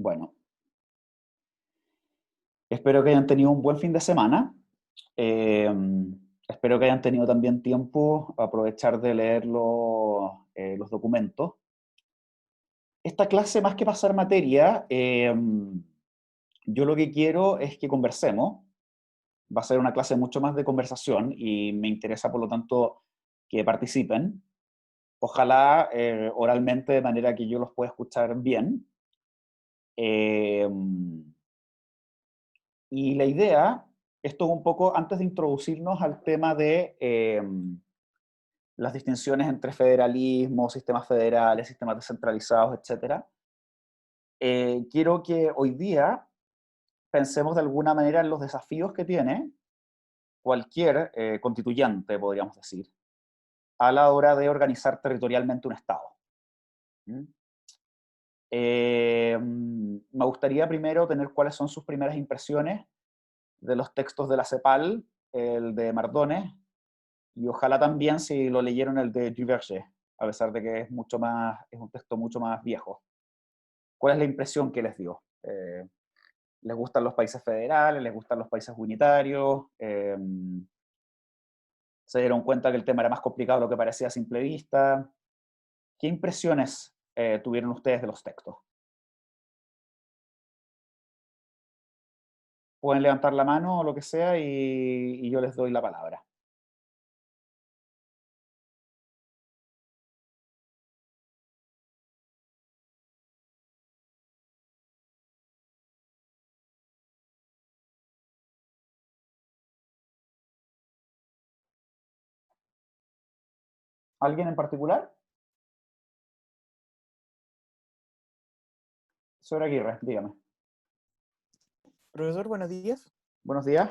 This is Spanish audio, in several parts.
Bueno, espero que hayan tenido un buen fin de semana. Eh, Espero que hayan tenido también tiempo a aprovechar de leer los documentos. Esta clase, más que pasar materia, yo lo que quiero es que conversemos. Va a ser una clase mucho más de conversación y me interesa, por lo tanto, que participen. Ojalá oralmente, de manera que yo los pueda escuchar bien. Eh, Y la idea, esto un poco antes de introducirnos al tema de las distinciones entre federalismo, sistemas federales, sistemas descentralizados, etcétera, quiero que hoy día pensemos de alguna manera en los desafíos que tiene cualquier constituyente, podríamos decir, a la hora de organizar territorialmente un Estado. ¿Mm? Me gustaría primero tener cuáles son sus primeras impresiones de los textos de la CEPAL, el de Mardones, y ojalá también si lo leyeron el de Duverger, a pesar de que es un texto mucho más viejo. ¿Cuál es la impresión que les dio? ¿Les gustan los países federales? ¿Les gustan los países unitarios? ¿Se dieron cuenta que el tema era más complicado de lo que parecía a simple vista? ¿Qué impresiones tuvieron ustedes de los textos? Pueden levantar la mano o lo que sea y yo les doy la palabra. ¿Alguien en particular? Señora Aguirre, dígame. Profesor, buenos días. Buenos días.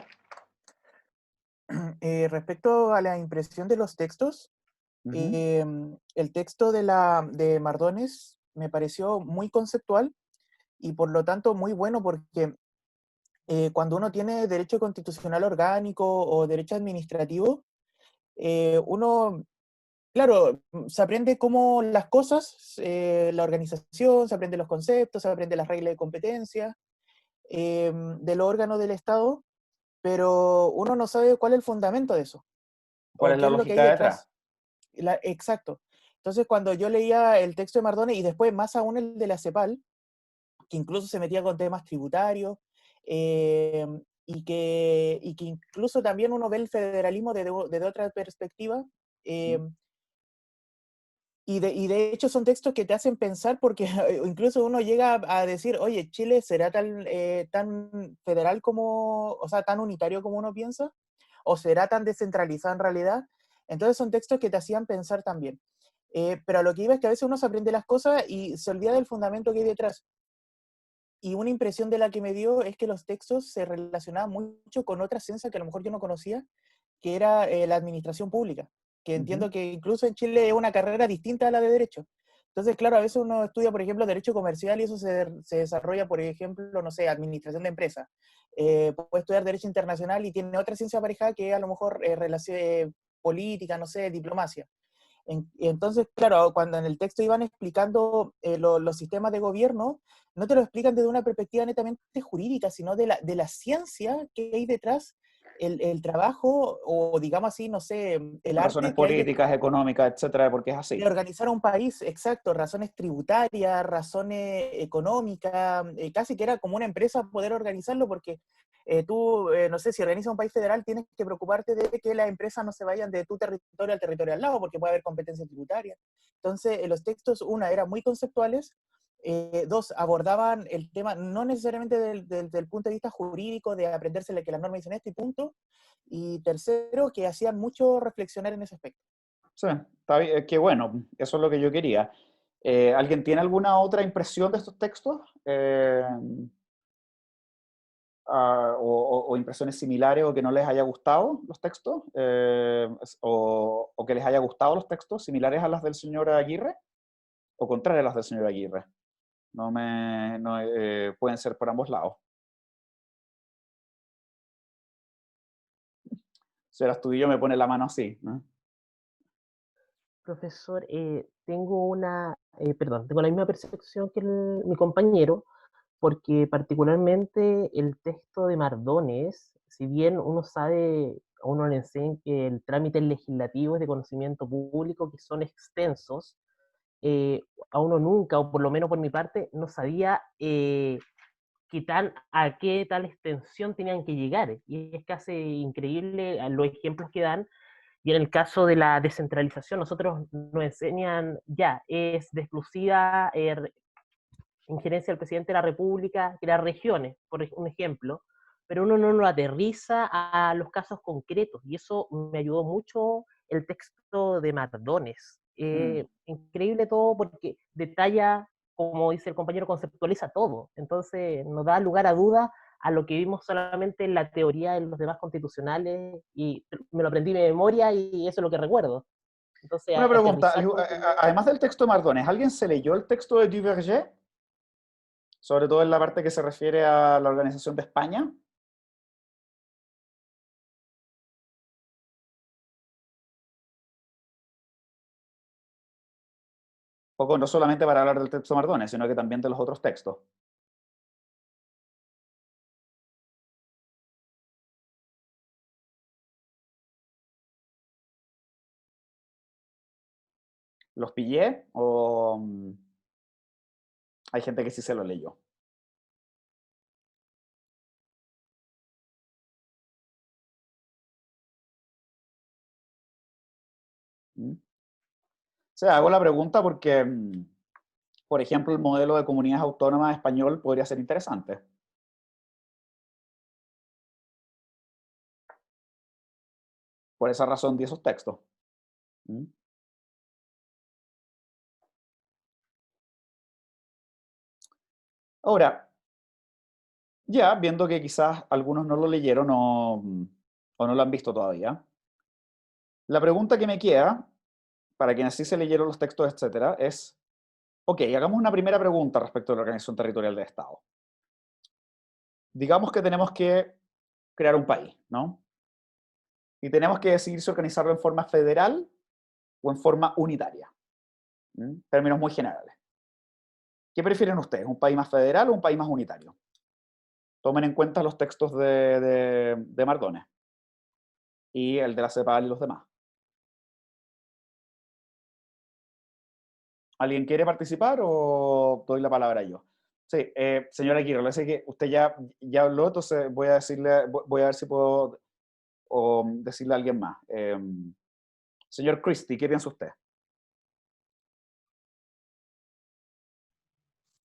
Respecto a la impresión de los textos, Ujú. el texto de Mardones me pareció muy conceptual y por lo tanto muy bueno porque cuando uno tiene derecho constitucional orgánico o derecho administrativo, uno, claro, se aprende cómo las cosas, la organización, se aprende los conceptos, se aprende las reglas de competencia del órgano del Estado, pero uno no sabe cuál es el fundamento de eso, ¿Cuál o es qué la es lo que hay lógica detrás? detrás. Exacto. Entonces, cuando yo leía el texto de Mardones, y después más aún el de la CEPAL, que incluso se metía con temas tributarios, eh, y que incluso también uno ve el federalismo desde otra perspectiva, eh, ¿Mm? y de hecho son textos que te hacen pensar porque incluso uno llega a decir, oye, Chile será tan federal como, o sea, tan unitario como uno piensa, o será tan descentralizado en realidad. Entonces son textos que te hacían pensar también. Pero a lo que iba es que a veces uno se aprende las cosas y se olvida del fundamento que hay detrás. Y una impresión de la que me dio es que los textos se relacionaban mucho con otra ciencia que a lo mejor yo no conocía, que era la administración pública, que Ujú. entiendo que incluso en Chile es una carrera distinta a la de Derecho. Entonces, claro, a veces uno estudia, por ejemplo, Derecho Comercial y eso se desarrolla, por ejemplo, no sé, Administración de Empresas. Puede estudiar Derecho Internacional y tiene otra ciencia aparejada que a lo mejor relación política, no sé, diplomacia. Entonces, claro, cuando en el texto iban explicando los sistemas de gobierno, no te lo explican desde una perspectiva netamente jurídica, sino de la ciencia que hay detrás, el trabajo, o digamos así, no sé, el Razones arte que hay políticas, detrás económicas, etcétera, de por qué es de así. organizar un país, exacto, razones tributarias, razones económicas, casi que era como una empresa poder organizarlo, porque tú, no sé, si organizas un país federal, tienes que preocuparte de que las empresas no se vayan de tu territorio al territorio al lado, porque puede haber competencia tributaria. Entonces, los textos, una, eran muy conceptuales, dos, abordaban el tema no necesariamente del punto de vista jurídico, de aprenderse que las normas dicen esto y punto, y tercero, que hacían mucho reflexionar en ese aspecto. Sí, está bien, qué bueno, eso es lo que yo quería. ¿Alguien tiene alguna otra impresión de estos textos? O impresiones similares o que no les haya gustado los textos? O que les haya gustado los textos similares a las del señor Aguirre o contrarias a las del señor Aguirre. No, pueden ser por ambos lados. Si eras tú y yo me pone la mano así, ¿no? Profesor, tengo tengo la misma percepción que mi compañero, porque particularmente el texto de Mardones, si bien uno sabe, a uno le enseñan que el trámite legislativo es de conocimiento público, que son extensos, eh, a uno nunca, o por lo menos por mi parte, no sabía a qué tal extensión tenían que llegar. Y es casi increíble los ejemplos que dan. Y en el caso de la descentralización, nosotros nos enseñan ya, es de exclusiva injerencia del presidente de la República, crear regiones, por un ejemplo, pero uno no lo aterriza a los casos concretos, y eso me ayudó mucho el texto de Mardones. Increíble todo porque detalla, como dice el compañero, conceptualiza todo, entonces nos da lugar a dudas a lo que vimos solamente en la teoría de los demás constitucionales, y me lo aprendí de memoria y eso es lo que recuerdo. Entonces, Una pregunta, aterrizar por primera vez. además del texto de Mardones, ¿alguien se leyó el texto de Duverger? Sobre todo en la parte que se refiere a la organización de España. Poco, no solamente para hablar del texto de Mardones, sino que también de los otros textos. ¿Los pillé o hay gente que sí se lo leyó? ¿Mm? O sea, hago la pregunta porque, por ejemplo, el modelo de comunidades autónomas español podría ser interesante. Por esa razón di esos textos. ¿Mm? Ahora, ya viendo que quizás algunos no lo leyeron o no lo han visto todavía, la pregunta que me queda, para quienes sí se leyeron los textos, etcétera, es, ok, hagamos una primera pregunta respecto a la organización territorial del Estado. Digamos que tenemos que crear un país, ¿no? Y tenemos que decidir si organizarlo en forma federal o en forma unitaria. Términos muy generales. ¿Qué prefieren ustedes? ¿Un país más federal o un país más unitario? Tomen en cuenta los textos de Mardones y el de la CEPAL y los demás. ¿Alguien quiere participar o doy la palabra yo? Sí, señora Quirol, sé que usted ya habló, entonces voy a decirle, voy a ver si puedo decirle a alguien más. Señor Christie, ¿qué piensa usted?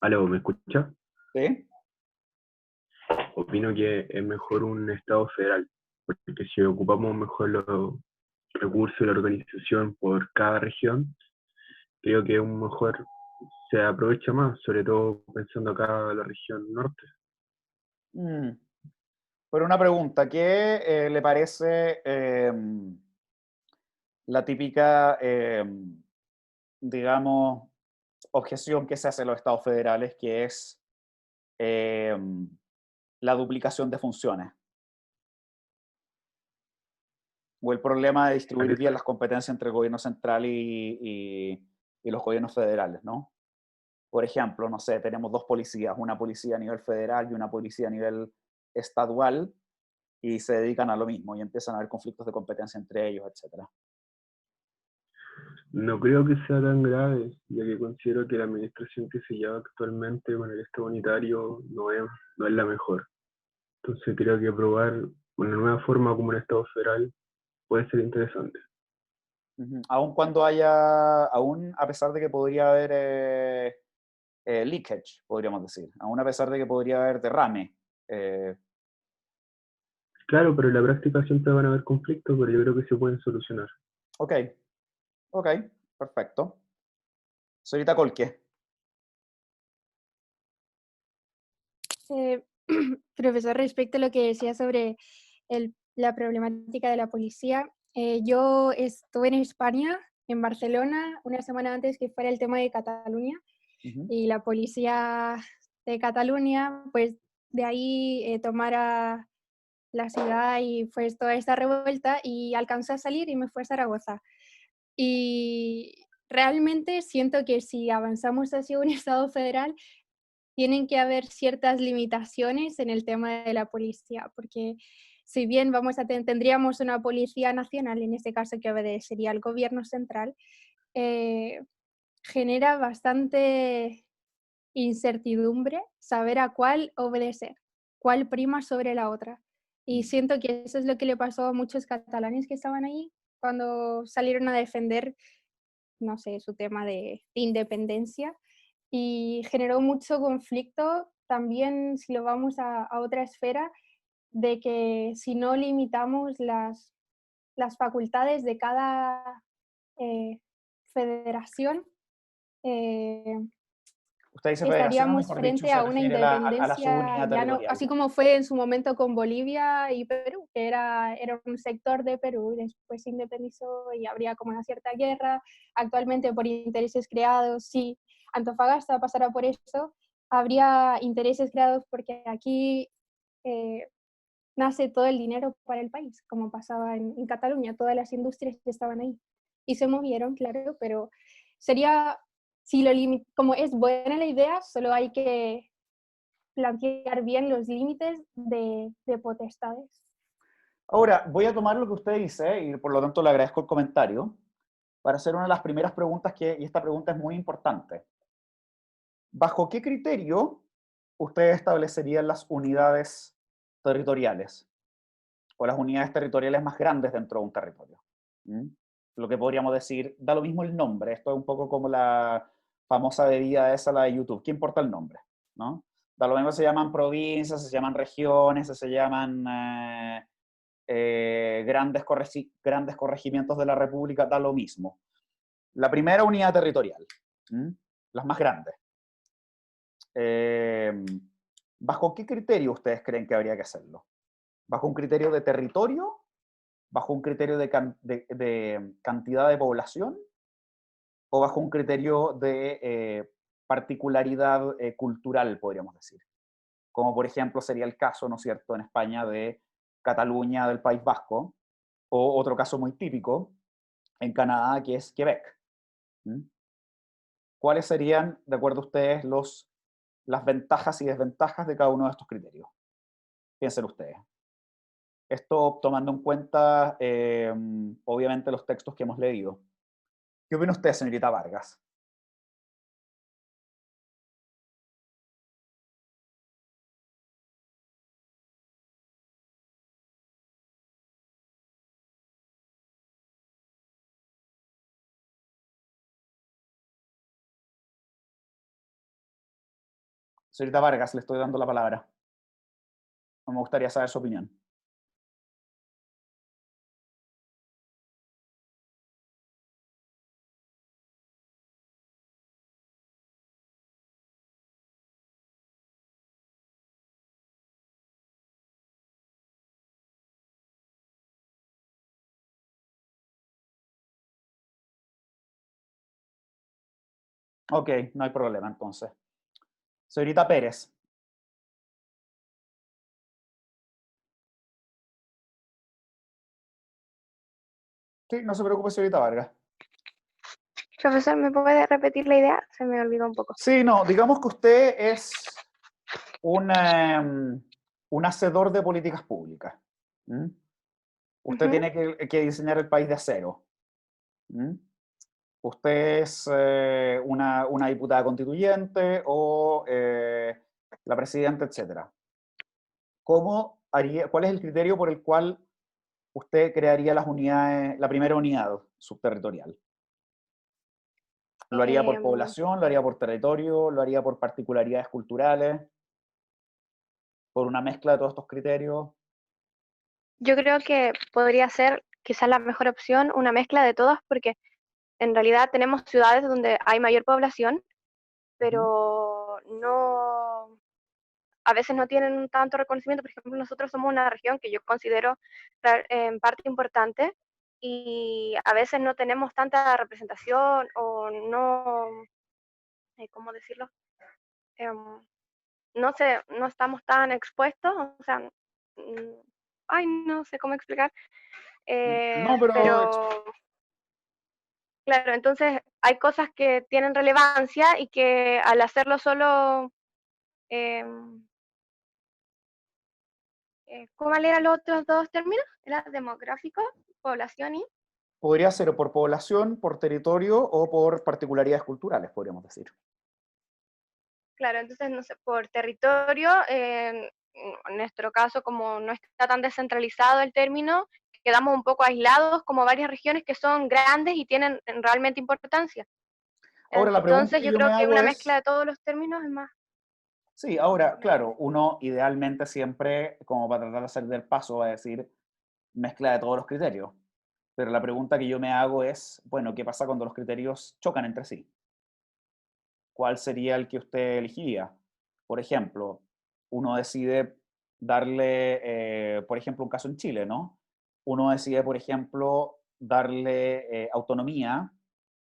Aló, ¿me escucha? ¿Sí? Opino que es mejor un Estado federal, porque si ocupamos mejor los recursos y la organización por cada región, creo que un mejor se aprovecha más, sobre todo pensando acá en la región norte. Mm. Pero una pregunta, ¿qué le parece la típica, digamos, objeción que se hace a los estados federales, que es eh, la duplicación de funciones? O el problema de ¿A distribuir qué bien se- las competencias entre el gobierno central y los gobiernos federales, ¿no? Por ejemplo, no sé, tenemos dos policías, una policía a nivel federal y una policía a nivel estadual, y se dedican a lo mismo y empiezan a haber conflictos de competencia entre ellos, etcétera. No creo que sea tan grave, ya que considero que la administración que se lleva actualmente con el Estado unitario no es la mejor. Entonces creo que probar una nueva forma como un Estado federal puede ser interesante. Aun cuando haya, aún a pesar de que podría haber leakage, podríamos decir, aún a pesar de que podría haber derrame. eh, Claro, pero en la práctica siempre van a haber conflictos, pero yo creo que se pueden solucionar. ok, ok, perfecto. Señorita Colque. Eh, Profesor, respecto a lo que decía sobre la problemática de la policía, yo estuve en España, en Barcelona, una semana antes que fuera el tema de Cataluña, y la policía de Cataluña, pues de ahí tomara la ciudad y fue toda esta revuelta y alcanzó a salir y me fue a Zaragoza. Y realmente siento que si avanzamos hacia un Estado federal, tienen que haber ciertas limitaciones en el tema de la policía, porque si bien tendríamos una policía nacional, en este caso que obedecería al gobierno central, genera bastante incertidumbre saber a cuál obedecer, cuál prima sobre la otra. Y siento que eso es lo que le pasó a muchos catalanes que estaban ahí cuando salieron a defender, no sé, su tema de independencia, y generó mucho conflicto también, si lo vamos a otra esfera, de que si no limitamos las facultades de cada federación, eh, Usted dice federación, estaríamos mejor dicho, frente se a una refiere a la independencia, subunidad ya no, territorial. así como fue en su momento con Bolivia y Perú, que era un sector de Perú y después se independizó y habría como una cierta guerra. Actualmente por intereses creados, si Antofagasta pasara por eso, habría intereses creados porque aquí nace todo el dinero para el país, como pasaba en Cataluña, todas las industrias que estaban ahí. Y se movieron, claro, pero sería, si como es buena la idea, solo hay que plantear bien los límites de potestades. Ahora, voy a tomar lo que usted dice y por lo tanto le agradezco el comentario para hacer una de las primeras preguntas y esta pregunta es muy importante. ¿Bajo qué criterio ustedes establecerían las unidades territoriales o las unidades territoriales más grandes dentro de un territorio? ¿Mm? Lo que podríamos decir, da lo mismo el nombre, esto es un poco como la famosa bebida esa, la de YouTube, ¿qué importa el nombre? ¿No? Da lo mismo si se llaman provincias, se llaman regiones, se llaman grandes corregimientos de la República, da lo mismo. La primera unidad territorial, las más grandes. ¿Bajo qué criterio ustedes creen que habría que hacerlo? ¿Bajo un criterio de territorio? ¿Bajo un criterio de cantidad de población? ¿O bajo un criterio de particularidad cultural, podríamos decir? Como por ejemplo sería el caso, ¿no es cierto?, en España de Cataluña, del País Vasco, o otro caso muy típico, en Canadá, que es Quebec. ¿Cuáles serían, de acuerdo a ustedes, las ventajas y desventajas de cada uno de estos criterios? Piensen ustedes. Esto tomando en cuenta, obviamente, los textos que hemos leído. ¿Qué opina usted, señorita Vargas? Señorita Vargas, le estoy dando la palabra. Me gustaría saber su opinión. Ok, no hay problema entonces. Señorita Pérez. Sí, no se preocupe, señorita Vargas. Profesor, ¿me puede repetir la idea? Se me olvidó un poco. Sí, no, digamos que usted es un hacedor de políticas públicas. Usted tiene que diseñar el país de cero. Usted es una diputada constituyente o la presidenta, etc. ¿Cuál es el criterio por el cual usted crearía las unidades, la primera unidad subterritorial? ¿Lo haría por población? ¿Lo haría por territorio? ¿Lo haría por particularidades culturales? ¿Por una mezcla de todos estos criterios? Yo creo que podría ser quizás la mejor opción una mezcla de todas, porque en realidad tenemos ciudades donde hay mayor población, pero no, a veces no tienen tanto reconocimiento. Por ejemplo, nosotros somos una región que yo considero en parte importante y a veces no tenemos tanta representación o no, ¿cómo decirlo? No sé, no estamos tan expuestos, o sea, ay, no sé cómo explicar, No, pero pero claro, entonces hay cosas que tienen relevancia y que al hacerlo solo ¿Cuáles eran los otros dos términos? Era demográfico, población y... Podría ser por población, por territorio o por particularidades culturales, podríamos decir. Claro, entonces, no sé, por territorio, en nuestro caso, como no está tan descentralizado el término, quedamos un poco aislados como varias regiones que son grandes y tienen realmente importancia. Ahora, la pregunta Entonces, que yo yo me creo que hago una mezcla es, de todos los términos es más... sí, ahora, claro, uno idealmente siempre, como para tratar de hacer del paso, va a decir mezcla de todos los criterios. Pero la pregunta que yo me hago es, bueno, ¿qué pasa cuando los criterios chocan entre sí? ¿Cuál sería el que usted elegiría? Por ejemplo, uno decide darle, por ejemplo, un caso en Chile, ¿no? Uno decide, por ejemplo, darle autonomía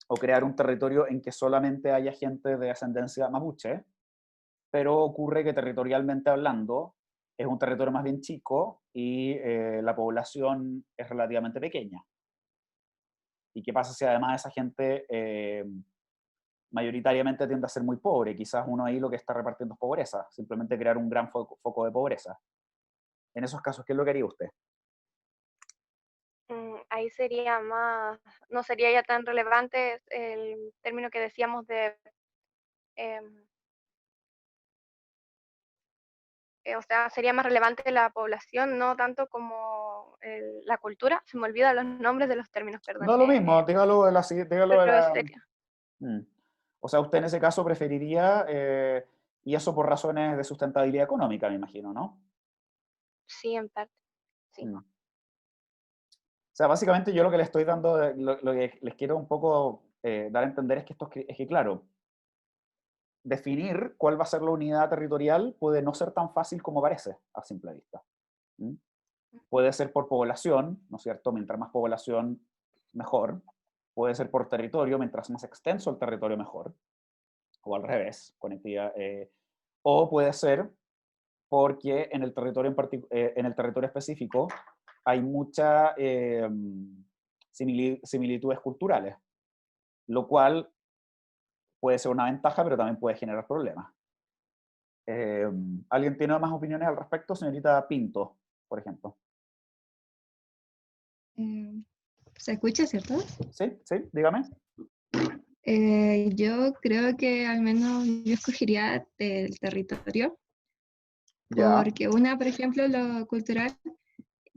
o crear un territorio en que solamente haya gente de ascendencia mapuche, pero ocurre que territorialmente hablando es un territorio más bien chico y la población es relativamente pequeña. ¿Y qué pasa si además esa gente mayoritariamente tiende a ser muy pobre? Quizás uno ahí lo que está repartiendo es pobreza, simplemente crear un gran foco de pobreza. En esos casos, ¿qué es lo que haría usted? Ahí sería más, no sería ya tan relevante el término que decíamos de, em, o sea, sería más relevante la población, no tanto como la cultura. Se me olvidan los nombres de los términos, perdón. No, lo mismo, dígalo de Pero la... sería, Mm. O sea, usted en ese caso preferiría, y eso por razones de sustentabilidad económica, me imagino, ¿no? sí, en parte, sí. Mm. O sea, básicamente yo lo que le estoy dando, lo que les quiero un poco dar a entender es que, es que, claro, definir cuál va a ser la unidad territorial puede no ser tan fácil como parece a simple vista. ¿Mm? Puede ser por población, ¿no es cierto? Mientras más población, mejor. Puede ser por territorio, mientras más extenso el territorio, mejor. O al revés, conectividad. O puede ser porque en el territorio, en el territorio específico hay muchas similitudes culturales, lo cual puede ser una ventaja, pero también puede generar problemas. ¿Alguien tiene más opiniones al respecto? Señorita Pinto, por ejemplo. ¿Se escucha, cierto? Sí, sí, dígame. Yo creo que al menos yo escogería el territorio, Ya. porque una, por ejemplo, lo cultural,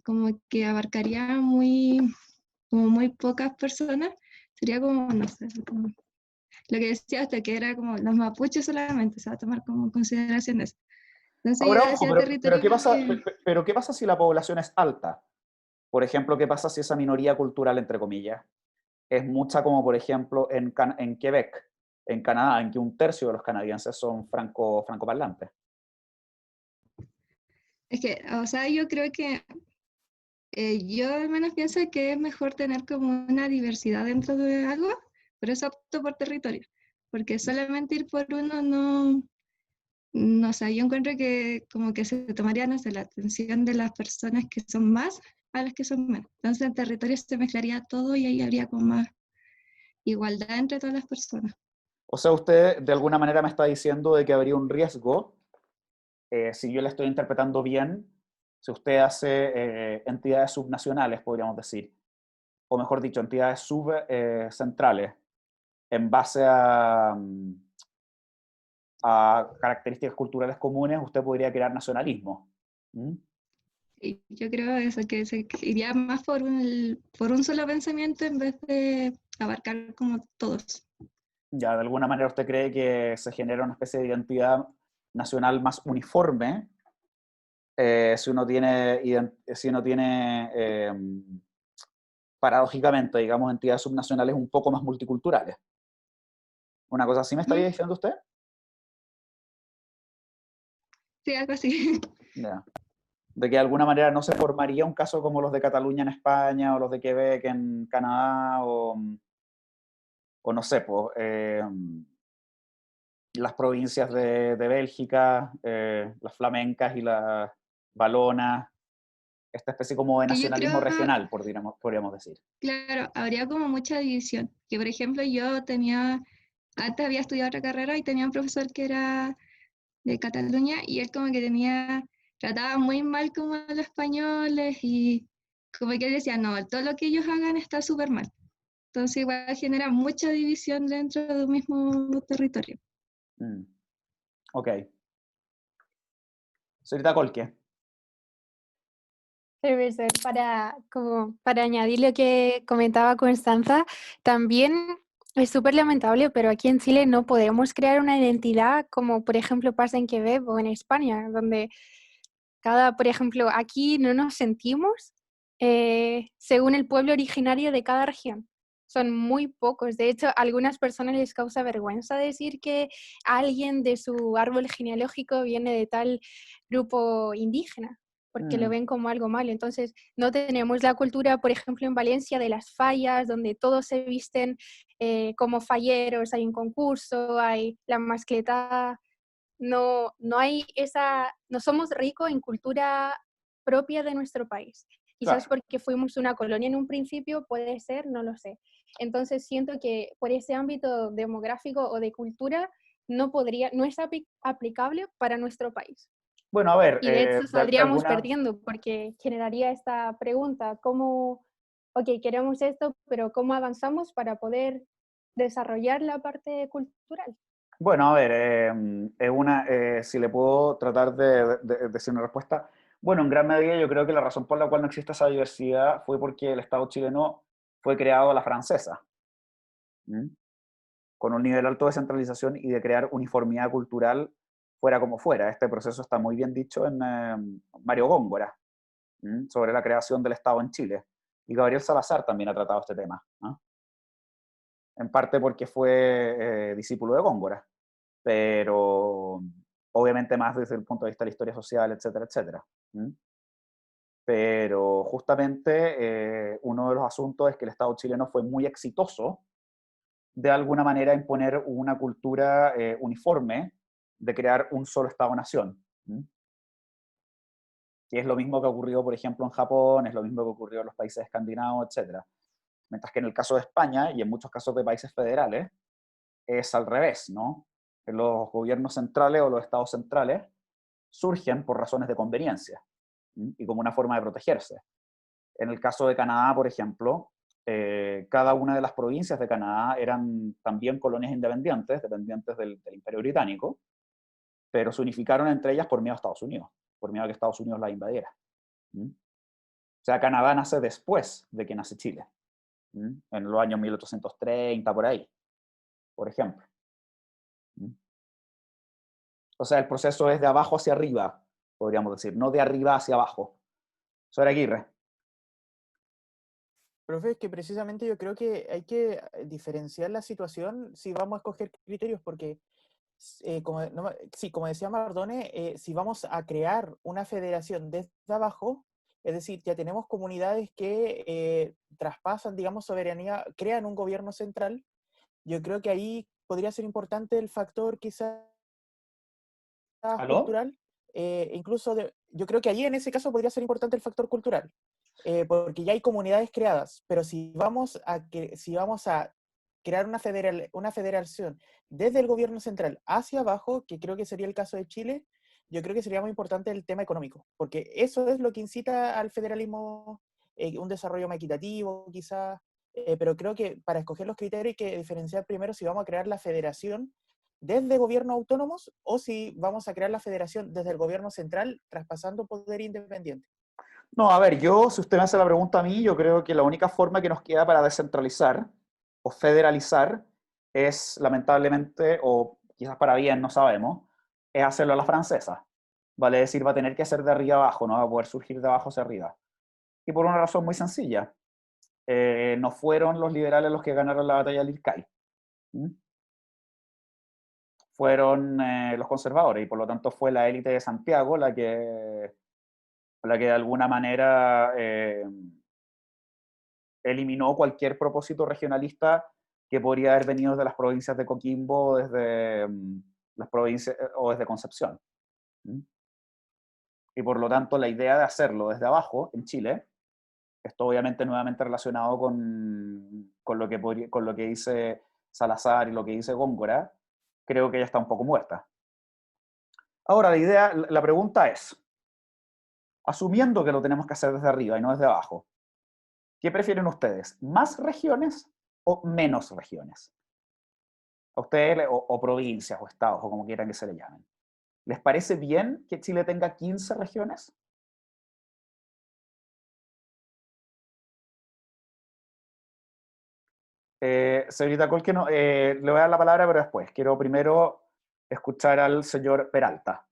como que abarcaría como muy pocas personas, sería como, no sé, como lo que decía hasta que era como los mapuches solamente, se va a tomar como en consideración eso. Entonces Ahora, yo ojo, decía pero territorio ¿qué pasa, porque, pero ¿qué pasa si la población es alta? Por ejemplo, ¿qué pasa si esa minoría cultural, entre comillas, es mucha como, por ejemplo, en Quebec, en Canadá, en que un tercio de los canadienses son francoparlantes? es que, o sea, yo creo que yo al menos pienso que es mejor tener como una diversidad dentro de algo, por eso opto por territorio, porque solamente ir por uno no sé, yo encuentro que como que se tomaría, no sé, la atención de las personas que son más a las que son menos. Entonces en territorio se mezclaría todo y ahí habría como más igualdad entre todas las personas. O sea, usted de alguna manera me está diciendo de que habría un riesgo, si yo le estoy interpretando bien, si usted hace entidades subnacionales, podríamos decir, o mejor dicho, entidades subcentrales, en base a características culturales comunes, usted podría crear nacionalismo. ¿Mm? Y yo creo eso, que se iría más por un solo pensamiento en vez de abarcar como todos. Ya, de alguna manera usted cree que se genera una especie de identidad nacional más uniforme si uno tiene paradójicamente, digamos, entidades subnacionales un poco más multiculturales. ¿Una cosa así me estaría diciendo usted? Sí, algo así. Ya. De que de alguna manera no se formaría un caso como los de Cataluña en España o los de Quebec en Canadá o no sé, pues, las provincias de Bélgica, las flamencas y las valonas, esta especie como de Que yo nacionalismo creo, regional, podríamos decir. claro, habría como mucha división. Que por ejemplo yo tenía, antes había estudiado otra carrera y tenía un profesor que era de Cataluña, y él como que trataba muy mal como a los españoles, y como que él decía, no, todo lo que ellos hagan está súper mal. Entonces igual genera mucha división dentro de un mismo territorio. Ok. Señorita Colque. Profesor, para añadir lo que comentaba Constanza, también es súper lamentable, pero aquí en Chile no podemos crear una identidad como por ejemplo pasa en Quebec o en España, donde por ejemplo, aquí no nos sentimos según el pueblo originario de cada región. Son muy pocos. De hecho, a algunas personas les causa vergüenza decir que alguien de su árbol genealógico viene de tal grupo indígena, porque lo ven como algo malo. Entonces, no tenemos la cultura, por ejemplo, en Valencia, de las fallas, donde todos se visten como falleros, hay un concurso, hay la mascleta. No, no somos ricos en cultura propia de nuestro país. Quizás Claro. porque fuimos una colonia en un principio, puede ser, no lo sé. Entonces siento que por ese ámbito demográfico o de cultura no es aplicable para nuestro país. Bueno, a ver, Y de hecho de saldríamos alguna... perdiendo porque generaría esta pregunta, ok, queremos esto, pero ¿cómo avanzamos para poder desarrollar la parte cultural? Bueno, a ver, si le puedo tratar de decir una respuesta. Bueno, en gran medida yo creo que la razón por la cual no existe esa diversidad fue porque el Estado chileno fue creado a la francesa, ¿m? Con un nivel alto de centralización y de crear uniformidad cultural fuera como fuera. Este proceso está muy bien dicho en Mario Góngora, sobre la creación del Estado en Chile. Y Gabriel Salazar también ha tratado este tema, ¿no? En parte porque fue discípulo de Góngora, pero obviamente más desde el punto de vista de la historia social, etcétera, etcétera. Pero justamente uno de los asuntos es que el Estado chileno fue muy exitoso de alguna manera en poner una cultura uniforme de crear un solo Estado-nación. Que es lo mismo que ocurrió, por ejemplo, en Japón, es lo mismo que ocurrió en los países escandinavos, etcétera. Mientras que en el caso de España, y en muchos casos de países federales, es al revés, ¿no? Los gobiernos centrales o los estados centrales surgen por razones de conveniencia y como una forma de protegerse. En el caso de Canadá, por ejemplo, cada una de las provincias de Canadá eran también colonias independientes, dependientes del Imperio Británico, pero se unificaron entre ellas por miedo a Estados Unidos, por miedo a que Estados Unidos las invadiera. O sea, Canadá nace después de que nace Chile, en los años 1830, por ahí, por ejemplo. O sea, el proceso es de abajo hacia arriba, podríamos decir, no de arriba hacia abajo. Señora Aguirre. Profe, es que precisamente yo creo que hay que diferenciar la situación si vamos a escoger criterios, porque, como decía Mardone, si vamos a crear una federación desde abajo, es decir, ya tenemos comunidades que traspasan, digamos, soberanía, crean un gobierno central, yo creo que ahí podría ser importante el factor quizás ¿Aló? cultural, yo creo que ahí en ese caso podría ser importante el factor cultural, porque ya hay comunidades creadas, pero si vamos a crear una federación desde el gobierno central hacia abajo, que creo que sería el caso de Chile, yo creo que sería muy importante el tema económico, porque eso es lo que incita al federalismo, un desarrollo más equitativo quizás, pero creo que para escoger los criterios hay que diferenciar primero si vamos a crear la federación desde gobiernos autónomos o si vamos a crear la federación desde el gobierno central traspasando poder independiente. No, a ver, si usted me hace la pregunta a mí, yo creo que la única forma que nos queda para descentralizar o federalizar es, lamentablemente, o quizás para bien, no sabemos, es hacerlo a la francesa. Vale decir, va a tener que ser de arriba abajo, no va a poder surgir de abajo hacia arriba. Y por una razón muy sencilla. No fueron los liberales los que ganaron la batalla del Ircay. Fueron los conservadores, y por lo tanto fue la élite de Santiago la que de alguna manera eliminó cualquier propósito regionalista que podría haber venido de las provincias de Coquimbo desde las provincias o desde Concepción. Y por lo tanto la idea de hacerlo desde abajo en Chile, esto obviamente nuevamente relacionado con lo que dice Salazar y lo que dice Góngora, creo que ya está un poco muerta. Ahora, la pregunta es, asumiendo que lo tenemos que hacer desde arriba y no desde abajo, ¿qué prefieren ustedes? ¿Más regiones o menos regiones? A ustedes, o provincias, o estados, o como quieran que se le llamen. ¿Les parece bien que Chile tenga 15 regiones? Señorita Colque, no, le voy a dar la palabra, pero después. Quiero primero escuchar al señor Peralta.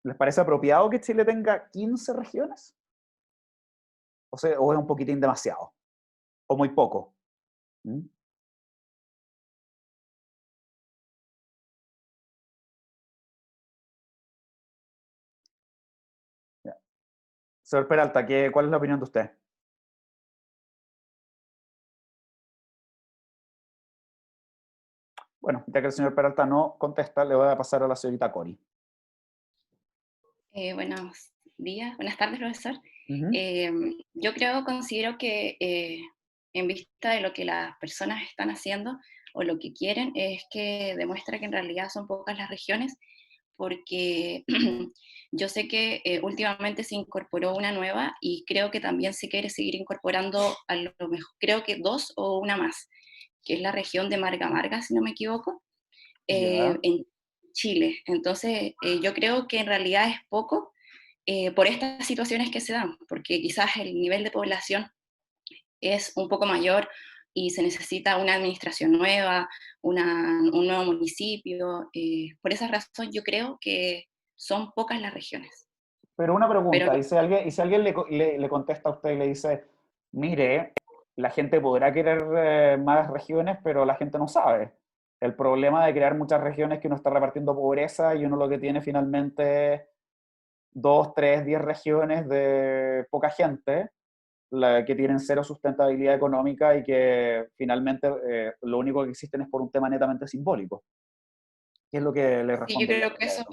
¿Les parece apropiado que Chile tenga 15 regiones? O es un poquitín demasiado, o muy poco. ¿Mm? Ya. Señor Peralta, ¿cuál es la opinión de usted? Bueno, ya que el señor Peralta no contesta, le voy a pasar a la señorita Cori. Buenos días, buenas tardes, profesor. Ujú. Considero que en vista de lo que las personas están haciendo o lo que quieren, es que demuestra que en realidad son pocas las regiones, porque yo sé que últimamente se incorporó una nueva y creo que también se quiere seguir incorporando a lo mejor, creo que 2 o una más, que es la región de Marga Marga, si no me equivoco, Ya. en Chile. Entonces, yo creo que en realidad es poco por estas situaciones que se dan, porque quizás el nivel de población es un poco mayor y se necesita una administración nueva, un nuevo municipio. Por esa razón yo creo que son pocas las regiones. Pero una Pero pregunta, no, y si alguien le contesta a usted y le dice, mire, la gente podrá querer más regiones, pero la gente no sabe. El problema de crear muchas regiones es que uno está repartiendo pobreza y uno lo que tiene finalmente es 2, 3, 10 regiones de poca gente, que tienen cero sustentabilidad económica y que finalmente lo único que existen es por un tema netamente simbólico. ¿Qué es lo que le sí, yo respondería creo a que eso?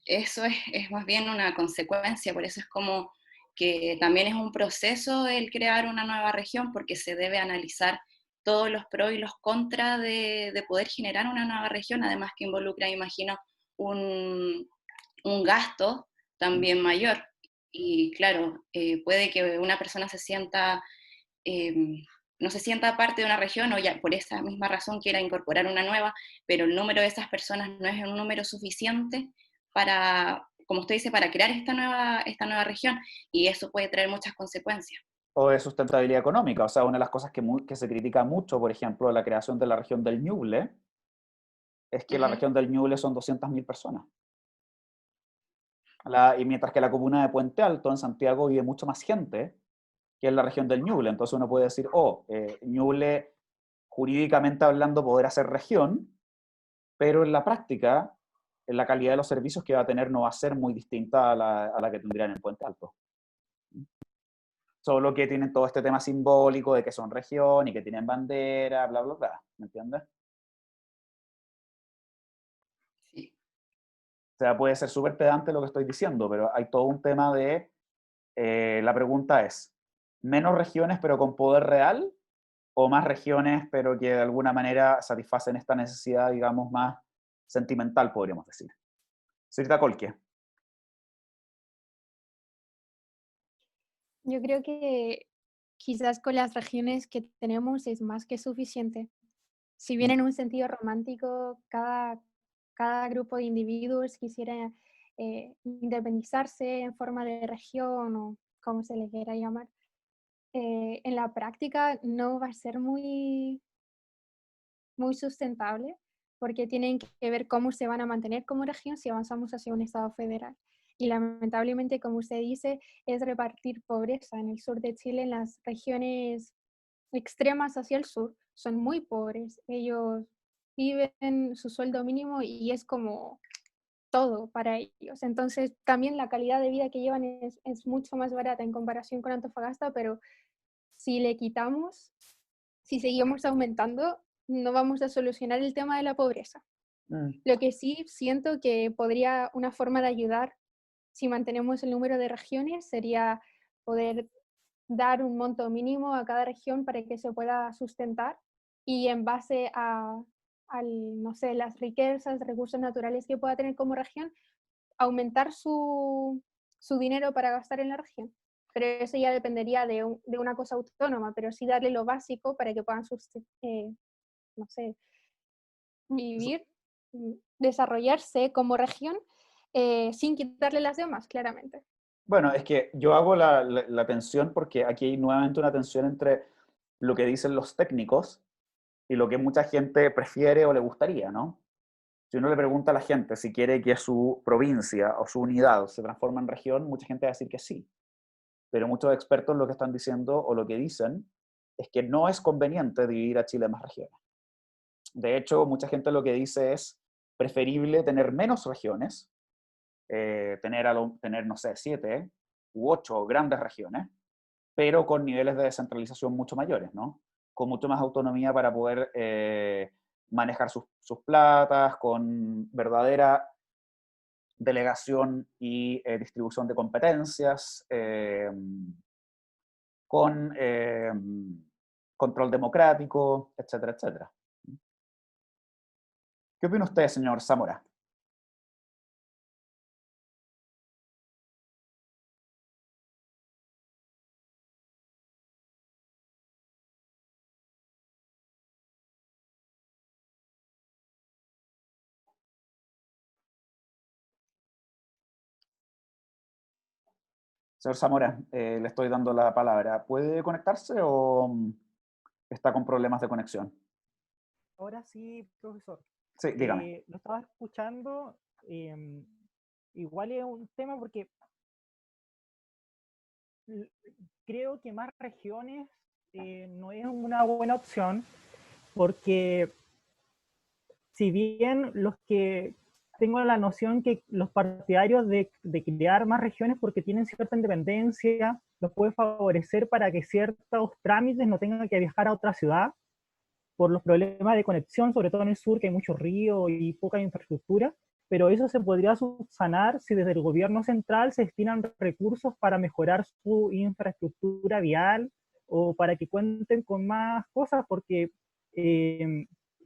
eso es más bien una consecuencia, por eso es como que también es un proceso el crear una nueva región, porque se debe analizar todos los pros y los contras de poder generar una nueva región, además que involucra, imagino, un, un gasto también mayor. Y claro, puede que una persona se sienta, eh, no se sienta parte de una región o ya por esa misma razón quiera incorporar una nueva, pero el número de esas personas no es un número suficiente para, como usted dice, para crear esta nueva región, y eso puede traer muchas consecuencias. O de sustentabilidad económica. O sea, una de las cosas que se critica mucho, por ejemplo, de la creación de la región del Ñuble, es que la Ujú. región del Ñuble son 200.000 personas. Y mientras que la comuna de Puente Alto, en Santiago, vive mucho más gente que en la región del Ñuble. Entonces uno puede decir, Ñuble, jurídicamente hablando, podrá ser región, pero en la práctica, en la calidad de los servicios que va a tener no va a ser muy distinta a la que tendrían en Puente Alto. Solo que tienen todo este tema simbólico de que son región y que tienen bandera, bla, bla, bla. ¿Me entiendes? Sí. O sea, puede ser súper pedante lo que estoy diciendo, pero hay todo un tema de, la pregunta es, ¿menos regiones pero con poder real? ¿O más regiones pero que de alguna manera satisfacen esta necesidad, digamos, más sentimental, podríamos decir? Señorita Colque. Yo creo que quizás con las regiones que tenemos es más que suficiente. Si bien en un sentido romántico, cada grupo de individuos quisiera independizarse en forma de región o como se le quiera llamar, en la práctica no va a ser muy sustentable porque tienen que ver cómo se van a mantener como región si avanzamos hacia un Estado federal. Y lamentablemente, como usted dice, es repartir pobreza. En el sur de Chile, en las regiones extremas hacia el sur, son muy pobres. Ellos viven su sueldo mínimo y es como todo para ellos. Entonces, también la calidad de vida que llevan es mucho más barata en comparación con Antofagasta, pero si le quitamos, si seguimos aumentando, no vamos a solucionar el tema de la pobreza. Mm. Lo que sí siento que podría, una forma de ayudar, si mantenemos el número de regiones, sería poder dar un monto mínimo a cada región para que se pueda sustentar y en base a no sé, las riquezas, recursos naturales que pueda tener como región, aumentar su dinero para gastar en la región. Pero eso ya dependería de una cosa autónoma, pero sí darle lo básico para que puedan, no sé, vivir, desarrollarse como región sin quitarle las demás, claramente. Bueno, es que yo hago la tensión porque aquí hay nuevamente una tensión entre lo que dicen los técnicos y lo que mucha gente prefiere o le gustaría, ¿no? Si uno le pregunta a la gente si quiere que su provincia o su unidad se transforme en región, mucha gente va a decir que sí. Pero muchos expertos lo que están diciendo o lo que dicen es que no es conveniente dividir a Chile en más regiones. De hecho, mucha gente lo que dice es preferible tener menos regiones, tener, no sé, 7 u 8 grandes regiones, pero con niveles de descentralización mucho mayores, ¿no? Con mucho más autonomía para poder manejar sus platas, con verdadera delegación y distribución de competencias, con control democrático, etcétera, etcétera. ¿Qué opina usted, señor Zamora? Señor Zamora, le estoy dando la palabra. ¿Puede conectarse o está con problemas de conexión? Ahora sí, profesor. Sí, dígame. Lo estaba escuchando. Igual es un tema porque creo que más regiones no es una buena opción, porque si bien los que tengo la noción que los partidarios de crear más regiones porque tienen cierta independencia, los puede favorecer para que ciertos trámites no tengan que viajar a otra ciudad por los problemas de conexión, sobre todo en el sur, que hay mucho río y poca infraestructura, pero eso se podría subsanar si desde el gobierno central se destinan recursos para mejorar su infraestructura vial o para que cuenten con más cosas, porque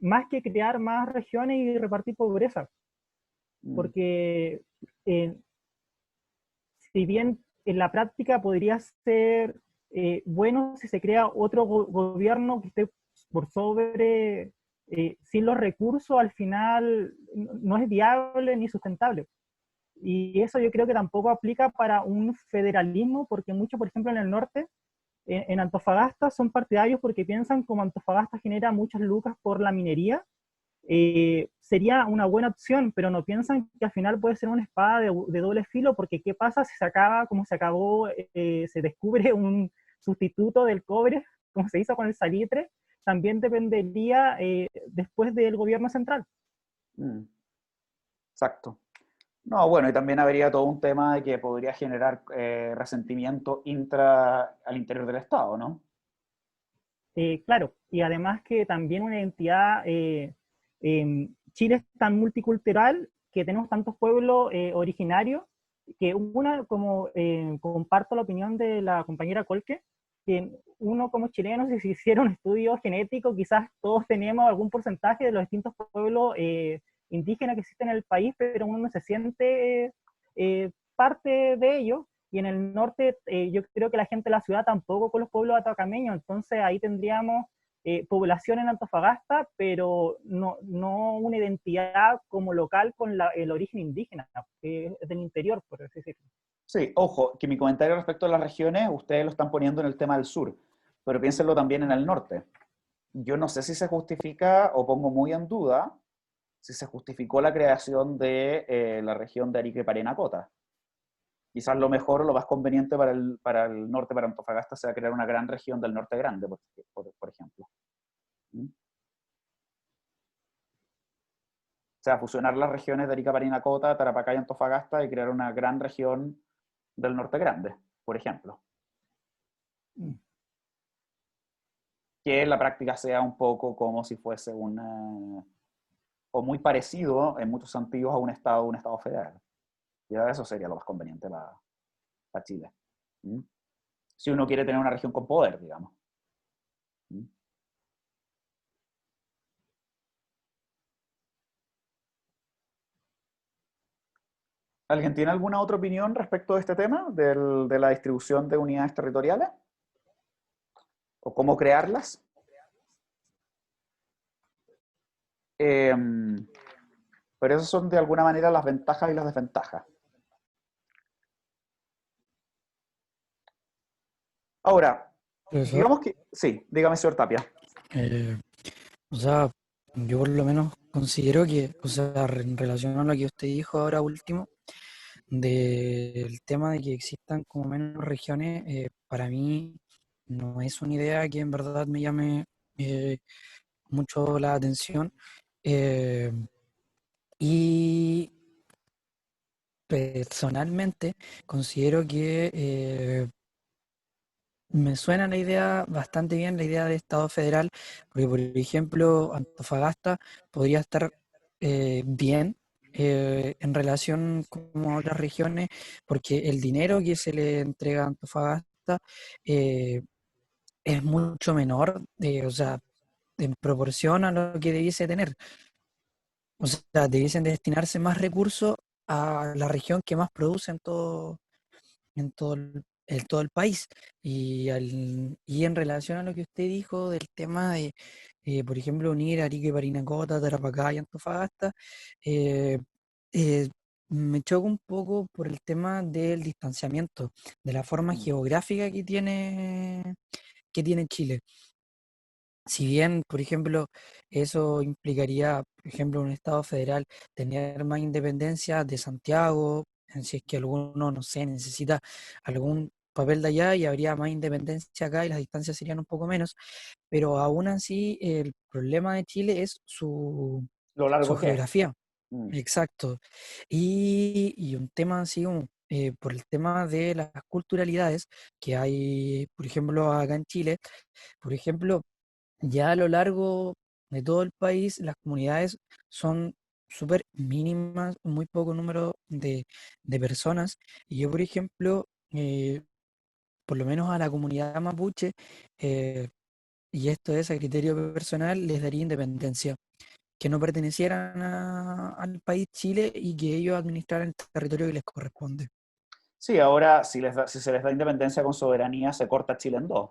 más que crear más regiones y repartir pobreza, porque si bien en la práctica podría ser bueno si se crea otro gobierno que esté por sobre, sin los recursos, al final no es viable ni sustentable. Y eso yo creo que tampoco aplica para un federalismo, porque muchos, por ejemplo, en el norte, en Antofagasta, son partidarios porque piensan como Antofagasta genera muchas lucas por la minería, sería una buena opción, pero no piensan que al final puede ser una espada de doble filo, porque ¿qué pasa si se acaba, como se acabó, se descubre un sustituto del cobre, como se hizo con el salitre? También dependería después del gobierno central. Exacto. No, bueno, y también habría todo un tema de que podría generar resentimiento al interior del Estado, ¿no? Claro, y además que también una identidad, Chile es tan multicultural que tenemos tantos pueblos originarios, que como comparto la opinión de la compañera Colque, que uno como chileno, si se hiciera un estudio genético, quizás todos tenemos algún porcentaje de los distintos pueblos indígenas que existen en el país, pero uno no se siente parte de ellos. Y en el norte yo creo que la gente de la ciudad tampoco con los pueblos atacameños, entonces ahí tendríamos población en Antofagasta, pero no una identidad como local con el origen indígena, que es del interior, por así decirlo. Sí, ojo, que mi comentario respecto a las regiones, ustedes lo están poniendo en el tema del sur, pero piénsenlo también en el norte. Yo no sé si se justifica, o pongo muy en duda, si se justificó la creación de la región de Arica y Parinacota. Quizás lo mejor o lo más conveniente para el norte, para Antofagasta, sea crear una gran región del norte grande, por ejemplo. O sea, fusionar las regiones de Arica, Parinacota, Tarapacá y Antofagasta y crear una gran región del norte grande, por ejemplo. Que en la práctica sea un poco como si fuese o muy parecido en muchos sentidos a un estado federal. Y eso sería lo más conveniente para Chile. si uno quiere tener una región con poder, digamos. ¿Alguien tiene alguna otra opinión respecto de este tema, de la distribución de unidades territoriales? ¿O cómo crearlas? Pero esas son de alguna manera las ventajas y las desventajas. Ahora, Profesor, digamos que... Sí, dígame, señor Tapia. o sea, yo por lo menos considero que, o sea, en relación a lo que usted dijo ahora último, del tema de que existan como menos regiones, para mí no es una idea que en verdad me llame eh, mucho la atención. eh, y personalmente considero que me suena la idea bastante bien, la idea de Estado federal, porque por ejemplo Antofagasta podría estar bien en relación con otras regiones, porque el dinero que se le entrega a Antofagasta eh, es mucho menor, o sea, en proporción a lo que debiese tener. O sea, debiesen destinarse más recursos a la región que más produce en todo el país. Y en relación a lo que usted dijo del tema de, por ejemplo, unir Arica y Parinacota, Tarapacá y Antofagasta, eh, eh, me choca un poco por el tema del distanciamiento, de la forma geográfica que tiene Chile. Si bien, por ejemplo, eso implicaría, por ejemplo, un Estado federal tener más independencia de Santiago, si es que alguno, no sé, necesita algún papel de allá y habría más independencia acá y las distancias serían un poco menos, pero aún así el problema de Chile es Lo su largo que es. geografía. Exacto. Y un tema así como por el tema de las culturalidades que hay, por ejemplo, acá en Chile, por ejemplo, ya a lo largo de todo el país, las comunidades son súper mínimas, muy poco número de personas. Y yo, por ejemplo, por lo menos a la comunidad mapuche, eh, y esto es a criterio personal, les daría independencia, que no pertenecieran al país Chile y que ellos administraran el territorio que les corresponde. Sí, ahora si se les da independencia con soberanía, se corta Chile en dos.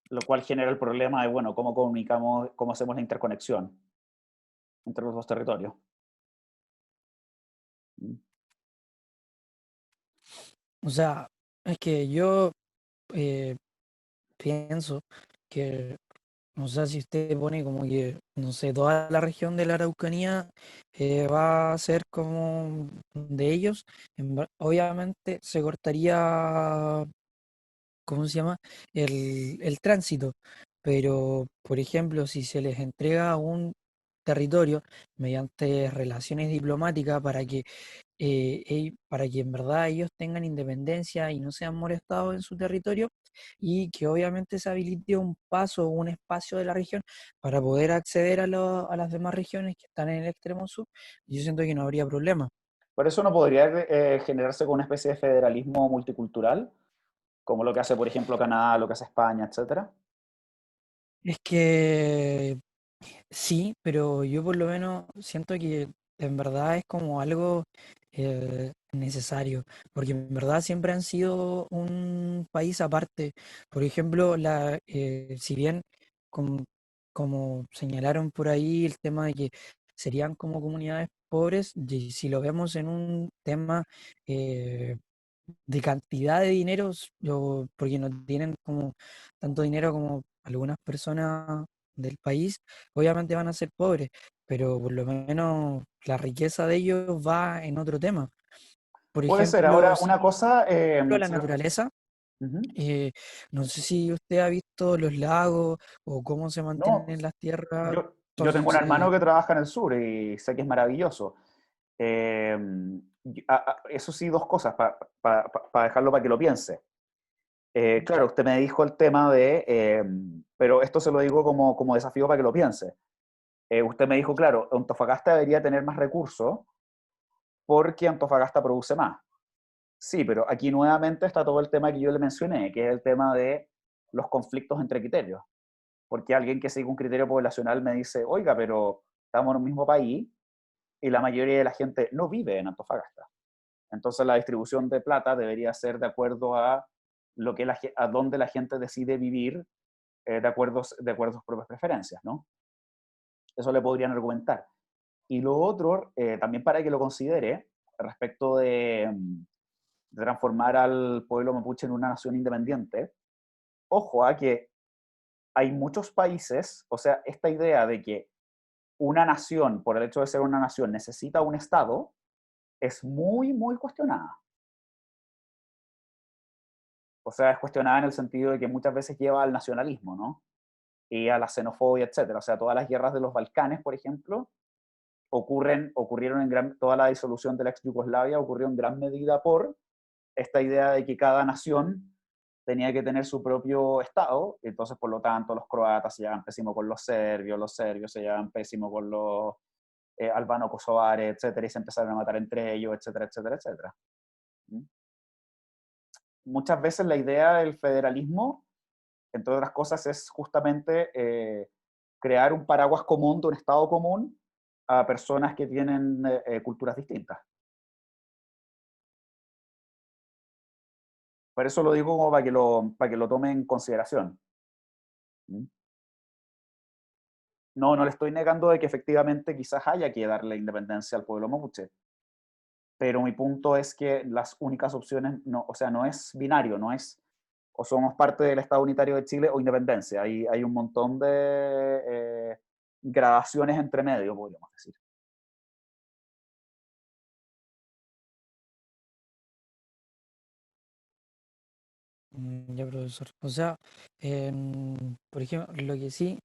Lo cual genera el problema de, bueno, cómo comunicamos, cómo hacemos la interconexión entre los dos territorios. O sea, es que yo pienso que, o sea, si usted pone como que, no sé, toda la región de la Araucanía va a ser como de ellos, obviamente se cortaría, ¿cómo se llama? El tránsito. Pero, por ejemplo, si se les entrega un territorio mediante relaciones diplomáticas para que en verdad ellos tengan independencia y no sean molestados en su territorio y que obviamente se habilite un paso o un espacio de la región para poder acceder a las demás regiones que están en el extremo sur, yo siento que no habría problema. Por eso no podría generarse con una especie de federalismo multicultural, como lo que hace, por ejemplo, Canadá, lo que hace España, etcétera. Es que sí, pero yo por lo menos siento que en verdad es como algo necesario, porque en verdad siempre han sido un país aparte. Por ejemplo, si bien com- como señalaron por ahí el tema de que serían como comunidades pobres, y si lo vemos en un tema eh, de cantidad de dineros, porque no tienen como tanto dinero como algunas personas del país, obviamente van a ser pobres, pero por lo menos la riqueza de ellos va en otro tema. Por Puede ser. ejemplo, Ahora, una cosa... la naturaleza, no sé si usted ha visto los lagos o cómo se No, mantienen las tierras, yo tengo un entonces, hermano que trabaja en el sur y sé que es maravilloso. Eh, Eso sí, dos cosas, para dejarlo para que lo piense. Claro, usted me dijo el tema de, pero esto se lo digo como desafío para que lo piense. Usted me dijo, claro, Antofagasta debería tener más recursos porque Antofagasta produce más. Sí, pero aquí nuevamente está todo el tema que yo le mencioné, que es el tema de los conflictos entre criterios. Porque alguien que sigue un criterio poblacional me dice, oiga, pero estamos en un mismo país y la mayoría de la gente no vive en Antofagasta. Entonces la distribución de plata debería ser de acuerdo a lo que a dónde la gente decide vivir de acuerdo a sus propias preferencias, ¿no? Eso le podrían argumentar. Y lo otro, también para que lo considere, respecto de transformar al pueblo mapuche en una nación independiente, ojo a que hay muchos países, o sea, esta idea de que una nación, por el hecho de ser una nación, necesita un Estado, es muy, muy cuestionada. O sea, es cuestionada en el sentido de que muchas veces lleva al nacionalismo, ¿no? Y a la xenofobia, etcétera. O sea, todas las guerras de los Balcanes, por ejemplo, ocurrieron toda la disolución de la ex Yugoslavia ocurrió en gran medida por esta idea de que cada nación tenía que tener su propio Estado, y entonces por lo tanto los croatas se llevan pésimo con los serbios se llevan pésimo con los albano-kosovares, etcétera, y se empezaron a matar entre ellos, etcétera, etcétera, etcétera. ¿Mm? Muchas veces la idea del federalismo, entre otras cosas, es justamente crear un paraguas común de un Estado común a personas que tienen culturas distintas. Por eso lo digo como para que lo tome en consideración. ¿Mm? No, no le estoy negando de que efectivamente quizás haya que darle independencia al pueblo mapuche, pero mi punto es que las únicas opciones, no, o sea, no es binario, no es o somos parte del Estado Unitario de Chile o independencia. Hay un montón de gradaciones entre medio, podríamos decir. Ya, profesor. O sea, por ejemplo, lo que sí,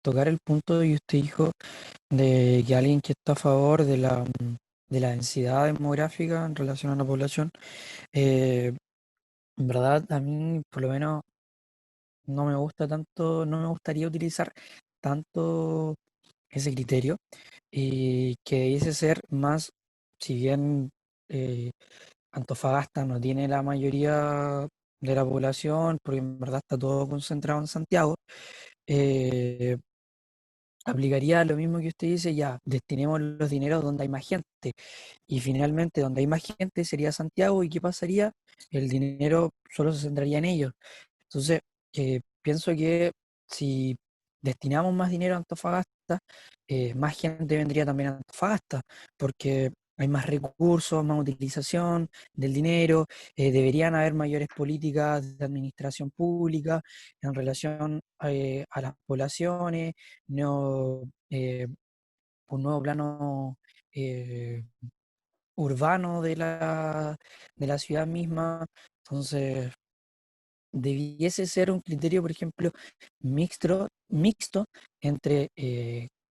tocar el punto que usted dijo de que alguien que está a favor de la densidad demográfica en relación a la población, en verdad a mí por lo menos no me gusta tanto, no me gustaría utilizar tanto ese criterio y que debiese ser más, si bien Antofagasta no tiene la mayoría de la población, porque en verdad está todo concentrado en Santiago, eh, aplicaría lo mismo que usted dice, ya, destinemos los dineros donde hay más gente. Y finalmente, donde hay más gente sería Santiago, ¿y qué pasaría? El dinero solo se centraría en ellos. Entonces, pienso que si destinamos más dinero a Antofagasta, más gente vendría también a Antofagasta, porque hay más recursos, más utilización del dinero, deberían haber mayores políticas de administración pública en relación a las poblaciones, no, un nuevo plano urbano de la ciudad misma. Entonces, debiese ser un criterio, por ejemplo, mixto entre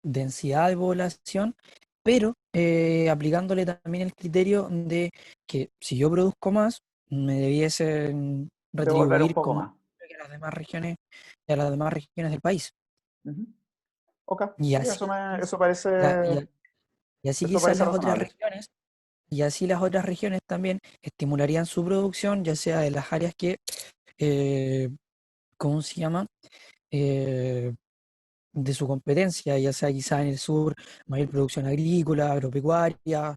densidad de población, pero aplicándole también el criterio de que si yo produzco más, me debiesen Devolver un retribuir poco como más. a las demás regiones, a las demás regiones del país. Uh-huh. Ok, Y sí, así, ya- parece, ya- y así eso quizás parece las otras razonable. regiones, y así las otras regiones también estimularían su producción, ya sea de las áreas que, eh, ¿cómo se llama? Eh, de su competencia, ya sea quizá en el sur, mayor producción agrícola, agropecuaria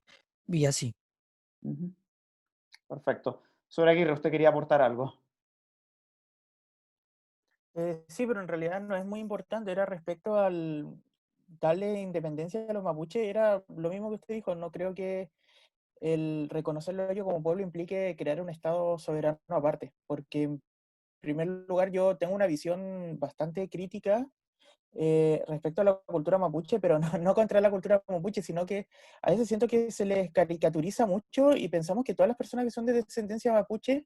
y así. Uh-huh. Perfecto. Señora Aguirre, ¿usted quería aportar algo? Sí, pero en realidad no es muy importante, era respecto al darle independencia a los mapuches, era lo mismo que usted dijo, no creo que el reconocerlo a ellos como pueblo implique crear un Estado soberano aparte, porque en primer lugar yo tengo una visión bastante crítica respecto a la cultura mapuche, pero no, no contra la cultura mapuche, sino que a veces siento que se les caricaturiza mucho y pensamos que todas las personas que son de descendencia mapuche,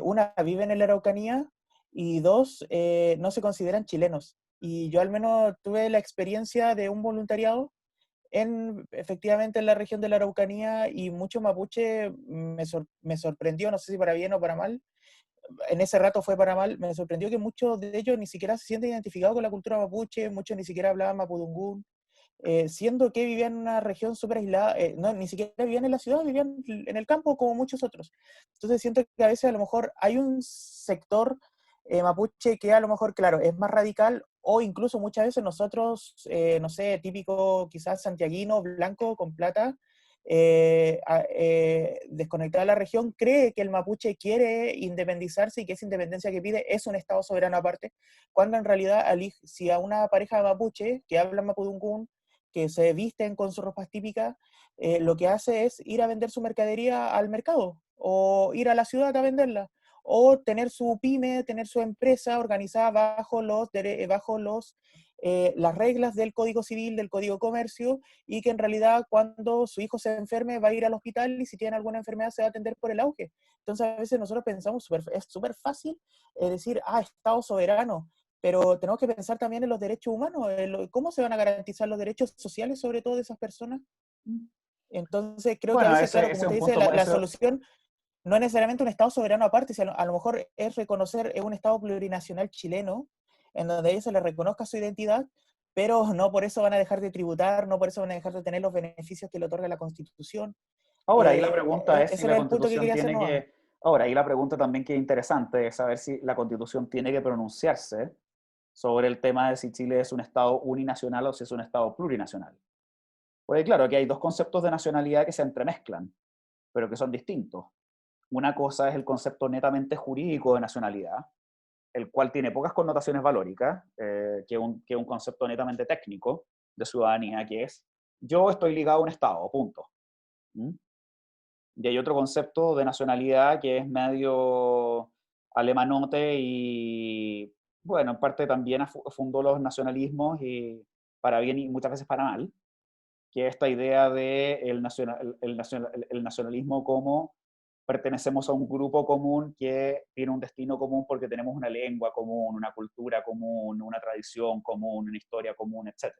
una, viven en la Araucanía y dos, no se consideran chilenos. Y yo al menos tuve la experiencia de un voluntariado efectivamente en la región de la Araucanía y mucho mapuche me sorprendió, no sé si para bien o para mal, en ese rato fue para mal, me sorprendió que muchos de ellos ni siquiera se sienten identificados con la cultura mapuche, muchos ni siquiera hablaban mapudungún, siendo que vivían en una región súper aislada, no, ni siquiera vivían en la ciudad, vivían en el campo como muchos otros. Entonces siento que a veces a lo mejor hay un sector mapuche que a lo mejor, claro, es más radical, o incluso muchas veces nosotros, no sé, típico quizás santiaguino, blanco, con plata, desconectada de la región, cree que el mapuche quiere independizarse y que esa independencia que pide es un Estado soberano aparte, cuando en realidad si a una pareja de mapuche que hablan mapudungún, que se visten con sus ropas típicas, lo que hace es ir a vender su mercadería al mercado, o ir a la ciudad a venderla, o tener su pyme, tener su empresa organizada bajo las reglas del Código Civil, del Código Comercio, y que en realidad cuando su hijo se enferme va a ir al hospital y si tiene alguna enfermedad se va a atender por el auge. Entonces a veces nosotros pensamos, es súper fácil decir, Estado soberano, pero tenemos que pensar también en los derechos humanos, cómo se van a garantizar los derechos sociales sobre todo de esas personas. Entonces creo que a Bueno, veces, claro, ese como es usted un dice, punto, la solución no es necesariamente un Estado soberano aparte, sino a lo mejor es reconocer un Estado plurinacional chileno, en donde a ellos se les reconozca su identidad, pero no por eso van a dejar de tributar, no por eso van a dejar de tener los beneficios que le otorga la Constitución. ahora, ahí la pregunta es si Ese la era el punto que Constitución quería hacer tiene nomás. que... Ahora, ahí la pregunta también que es interesante es saber si la Constitución tiene que pronunciarse sobre el tema de si Chile es un Estado uninacional o si es un Estado plurinacional. Porque claro, aquí hay dos conceptos de nacionalidad que se entremezclan, pero que son distintos. Una cosa es el concepto netamente jurídico de nacionalidad, el cual tiene pocas connotaciones valóricas, que un concepto netamente técnico de ciudadanía, que es yo estoy ligado a un Estado, punto. ¿Mm? Y hay otro concepto de nacionalidad que es medio alemanote y, bueno, en parte también fundó los nacionalismos y para bien y muchas veces para mal, que es esta idea de el nacionalismo como pertenecemos a un grupo común que tiene un destino común porque tenemos una lengua común, una cultura común, una tradición común, una historia común, etc.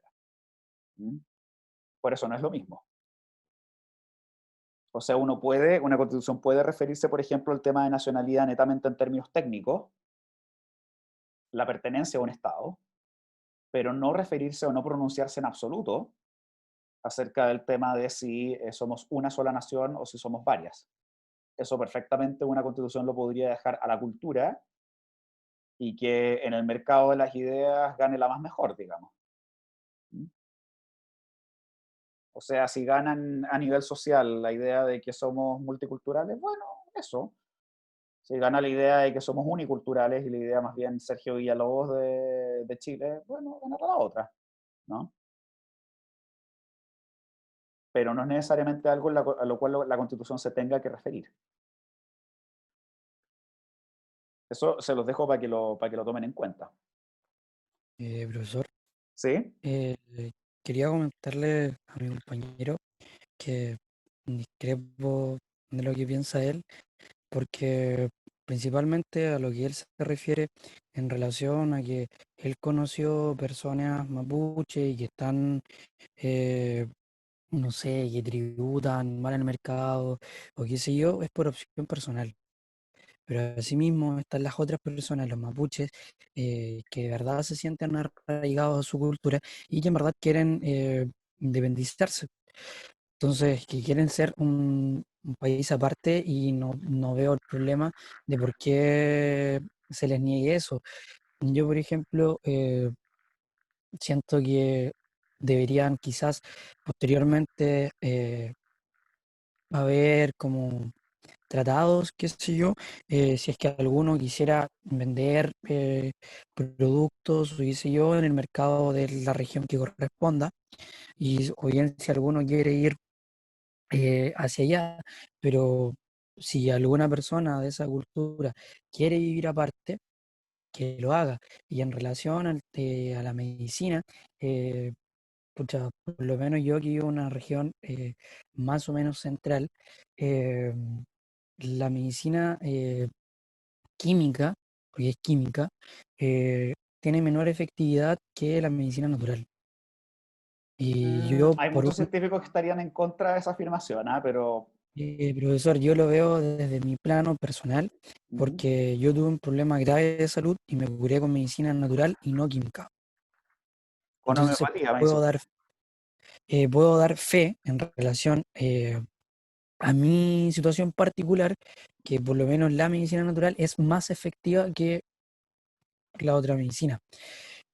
¿Mm? Por eso no es lo mismo. O sea, una constitución puede referirse, por ejemplo, al tema de nacionalidad netamente en términos técnicos, la pertenencia a un Estado, pero no referirse o no pronunciarse en absoluto acerca del tema de si somos una sola nación o si somos varias. Eso perfectamente una constitución lo podría dejar a la cultura y que en el mercado de las ideas gane la más mejor, digamos. ¿Mm? O sea, si ganan a nivel social la idea de que somos multiculturales, bueno, eso. Si gana la idea de que somos uniculturales y la idea más bien Sergio Villalobos de Chile, bueno, ganará la otra, ¿no? Pero no es necesariamente algo a lo cual la Constitución se tenga que referir. Eso se los dejo para que lo tomen en cuenta. Profesor, ¿Sí? quería comentarle a mi compañero que discrepo de lo que piensa él, porque principalmente a lo que él se refiere en relación a que él conoció personas mapuche y que están, no sé, que tributan mal en el mercado o qué sé yo, es por opción personal. Pero asimismo están las otras personas, los mapuches, que de verdad se sienten arraigados a su cultura y que en verdad quieren independizarse. Entonces, que quieren ser un país aparte y no veo el problema de por qué se les niegue eso. Yo, por ejemplo, siento que deberían quizás posteriormente haber como tratados, qué sé yo, si es que alguno quisiera vender productos o qué sé yo en el mercado de la región que corresponda, o bien si alguno quiere ir hacia allá, pero si alguna persona de esa cultura quiere vivir aparte, que lo haga. Y en relación a la medicina, pucha, por lo menos yo que vivo en una región más o menos central, eh, la medicina química, porque es química, tiene menor efectividad que la medicina natural. Y yo, Hay por muchos un científicos que estarían en contra de esa afirmación, ¿ah? Pero... profesor, yo lo veo desde mi plano personal, Ujú. porque yo tuve un problema grave de salud y me curé con medicina natural y no química. Con Entonces, homeopatía, me dice puedo usted. dar, puedo dar fe en relación a mi situación particular, que por lo menos la medicina natural es más efectiva que la otra medicina.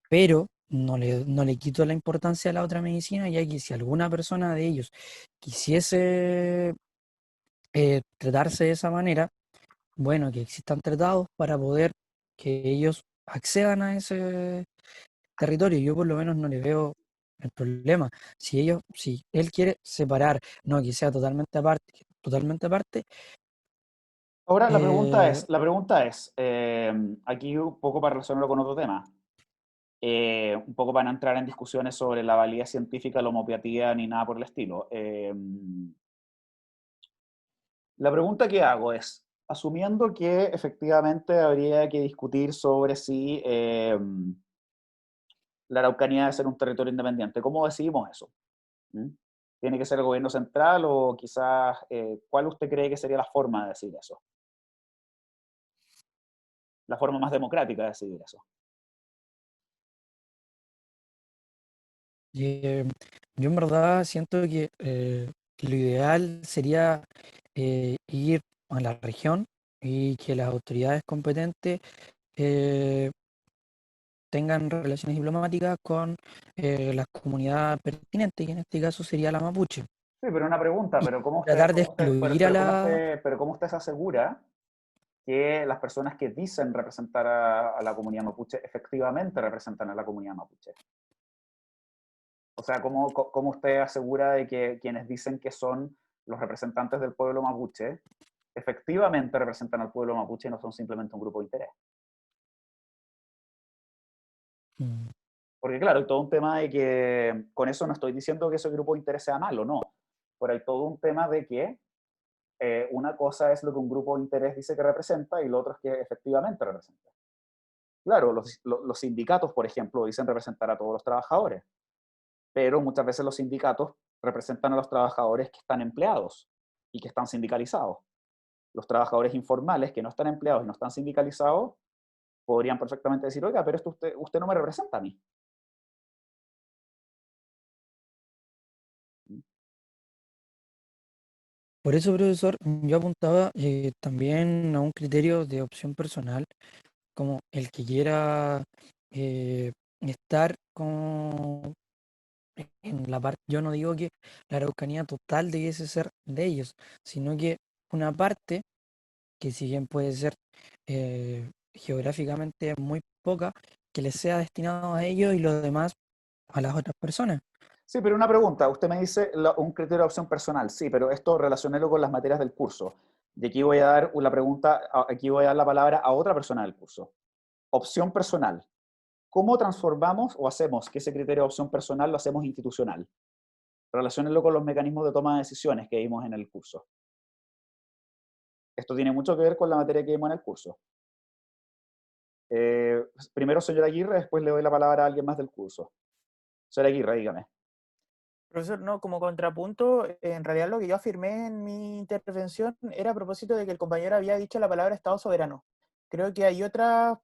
Pero no le quito la importancia a la otra medicina, ya que si alguna persona de ellos quisiese tratarse de esa manera, bueno, que existan tratados para poder que ellos accedan a ese territorio. Yo por lo menos no le veo el problema. Si él quiere separar, no que sea totalmente aparte, Ahora eh, la pregunta es aquí un poco para relacionarlo con otro tema, un poco para no entrar en discusiones sobre la validez científica, la homeopatía, ni nada por el estilo. La pregunta que hago es, asumiendo que efectivamente habría que discutir sobre si la Araucanía debe ser un territorio independiente, ¿cómo decidimos eso? ¿Mm? ¿Tiene que ser el gobierno central o quizás cuál usted cree que sería la forma de decir eso? La forma más democrática de decidir eso. eh, yo en verdad siento que lo ideal sería ir a la región y que las autoridades competentes eh, tengan relaciones diplomáticas con la comunidad pertinente, que en este caso sería la mapuche, Sí, pero una pregunta, y tratar de excluir a la... pero cómo usted se asegura que las personas que dicen representar a la comunidad mapuche efectivamente representan a la comunidad mapuche? O sea, ¿cómo usted asegura de que quienes dicen que son los representantes del pueblo mapuche efectivamente representan al pueblo mapuche y no son simplemente un grupo de interés? Mm, Porque claro, hay todo un tema de que, con eso no estoy diciendo que ese grupo de interés sea malo, no, pero hay todo un tema de que una cosa es lo que un grupo de interés dice que representa y lo otro es que efectivamente representa. Claro, los sindicatos, por ejemplo, dicen representar a todos los trabajadores, pero muchas veces los sindicatos representan a los trabajadores que están empleados y que están sindicalizados. Los trabajadores informales que no están empleados y no están sindicalizados podrían perfectamente decir, oiga, pero esto usted no me representa a mí. Por eso, profesor, yo apuntaba también a un criterio de opción personal, como el que quiera estar en la parte, yo no digo que la Araucanía total debiese ser de ellos, sino que una parte, que si bien puede ser geográficamente muy poca, que les sea destinado a ellos y lo demás a las otras personas. Sí, pero una pregunta, usted me dice un criterio de opción personal, sí, pero esto relacionélo con las materias del curso. Y aquí voy a dar la pregunta, aquí voy a dar la palabra a otra persona del curso. Opción personal. ¿Cómo transformamos o hacemos que ese criterio de opción personal lo hacemos institucional? Relaciónenlo con los mecanismos de toma de decisiones que vimos en el curso. Esto tiene mucho que ver con la materia que vimos en el curso. Primero, señora Aguirre, después le doy la palabra a alguien más del curso. Señora Aguirre, dígame. Profesor, no, como contrapunto, en realidad lo que yo afirmé en mi intervención era a propósito de que el compañero había dicho la palabra Estado soberano. Creo que hay otras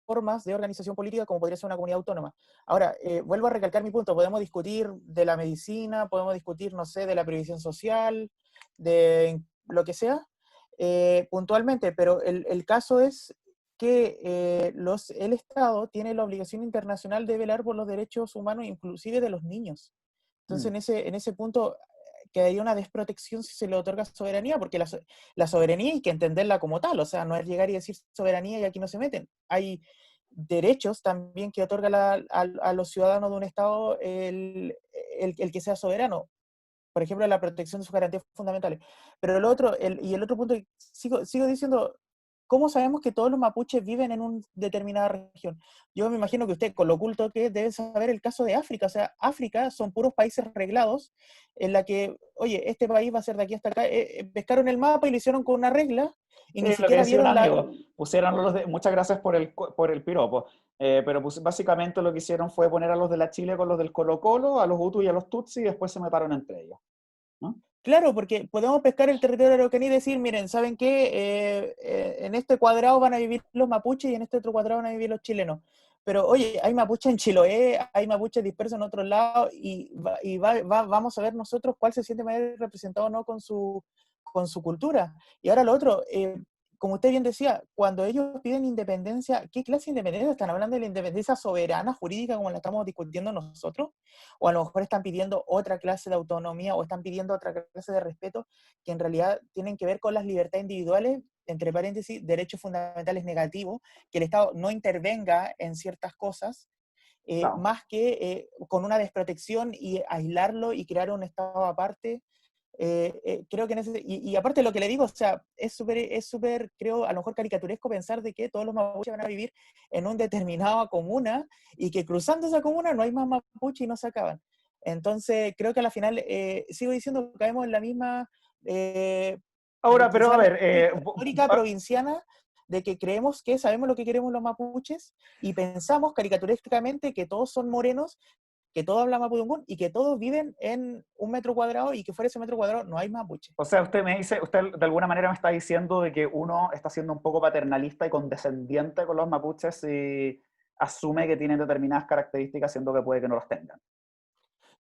formas de organización política como podría ser una comunidad autónoma. Ahora, vuelvo a recalcar mi punto, podemos discutir de la medicina, podemos discutir, no sé, de la previsión social, de lo que sea, puntualmente, pero el caso es que el Estado tiene la obligación internacional de velar por los derechos humanos, inclusive de los niños. Entonces, en ese punto quedaría una desprotección si se le otorga soberanía, porque la soberanía hay que entenderla como tal, o sea, no es llegar y decir soberanía y aquí no se meten. Hay derechos también que otorga a los ciudadanos de un Estado el que sea soberano, por ejemplo, la protección de sus garantías fundamentales. Pero el otro punto, sigo diciendo, ¿cómo sabemos que todos los mapuches viven en una determinada región? Yo me imagino que usted, con lo oculto que es, debe saber el caso de África. O sea, África son puros países reglados en la que, oye, este país va a ser de aquí hasta acá. Pescaron el mapa y lo hicieron con una regla y ni Lo que siquiera decía un vieron la... amigo, muchas gracias por el piropo, pero básicamente lo que hicieron fue poner a los de la Chile con los del Colo-Colo, a los Hutu y a los Tutsi, y después se mataron entre ellos, ¿no? Claro, porque podemos pescar el territorio araucaní y decir, miren, ¿saben qué? En este cuadrado van a vivir los mapuches y en este otro cuadrado van a vivir los chilenos. pero oye, hay mapuche en Chiloé, hay mapuche dispersos en otros lados, y, vamos a ver nosotros cuál se siente más representado o no con su cultura. Y ahora lo otro, como usted bien decía, cuando ellos piden independencia, ¿qué clase de independencia? ¿Están hablando de la independencia soberana, jurídica, como la estamos discutiendo nosotros? ¿O a lo mejor están pidiendo otra clase de autonomía, o están pidiendo otra clase de respeto, que en realidad tienen que ver con las libertades individuales, entre paréntesis, derechos fundamentales negativos, que el Estado no intervenga en ciertas cosas, Claro. más que con una desprotección y aislarlo y crear un Estado aparte? Creo que y aparte de lo que le digo, o sea, es súper, creo, a lo mejor caricaturesco pensar de que todos los mapuches van a vivir en una determinada comuna y que cruzando esa comuna no hay más mapuche y no se acaban. Entonces, creo que a la final, sigo diciendo que caemos en la misma, Ahora, pero a quizás ver, histórica provinciana, de que creemos que sabemos lo que queremos los mapuches y pensamos caricaturescamente que todos son morenos, que todos hablan mapudungún y que todos viven en 1 metro cuadrado y que fuera de ese metro cuadrado no hay mapuche. o sea, usted de alguna manera me está diciendo de que uno está siendo un poco paternalista y condescendiente con los mapuches y asume que tienen determinadas características, siendo que puede que no las tengan.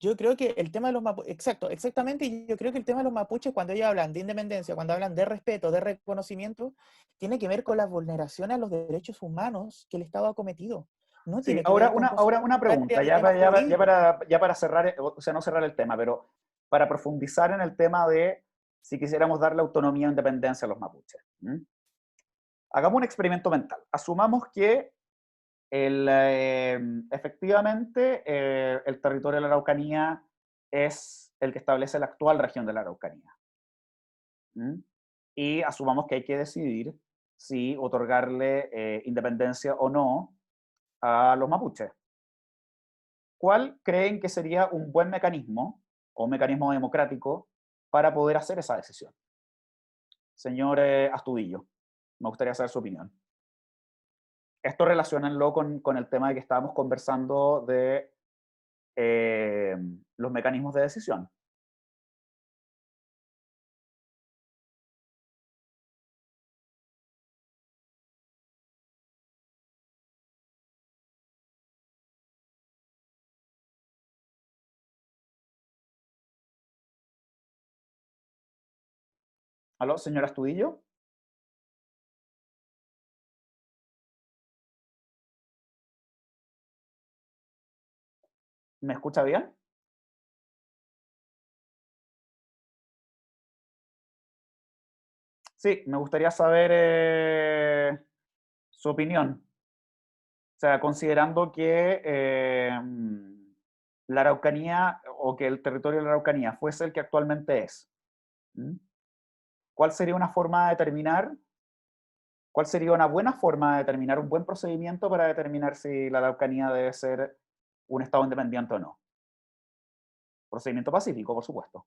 Yo creo que el tema de los mapuches, exactamente, y yo creo que el tema de los mapuches, cuando ellos hablan de independencia, cuando hablan de respeto, de reconocimiento, tiene que ver con las vulneraciones a los derechos humanos que el Estado ha cometido. No Sí, tiene que ver con cosas ahora una pregunta, de temas jurídicos. ya para cerrar, o sea, no cerrar el tema, pero para profundizar en el tema de si quisiéramos darle autonomía o independencia a los mapuches. Hagamos un experimento mental. Asumamos que efectivamente el territorio de la Araucanía es el que establece la actual región de la Araucanía. Y asumamos que hay que decidir si otorgarle independencia o no a los mapuches. ¿Cuál creen que sería un buen mecanismo o un mecanismo democrático para poder hacer esa decisión? Señor Astudillo, me gustaría saber su opinión. Esto relaciónenlo con el tema de que estábamos conversando de los mecanismos de decisión. ¿Aló, señor Astudillo? ¿Me escucha bien? Sí, me gustaría saber su opinión. O sea, considerando que la Araucanía o que el territorio de la Araucanía fuese el que actualmente es, ¿cuál sería una forma de determinar, cuál sería una buena forma de determinar un buen procedimiento para determinar si la Araucanía debe ser un Estado independiente o no? Procedimiento pacífico, por supuesto.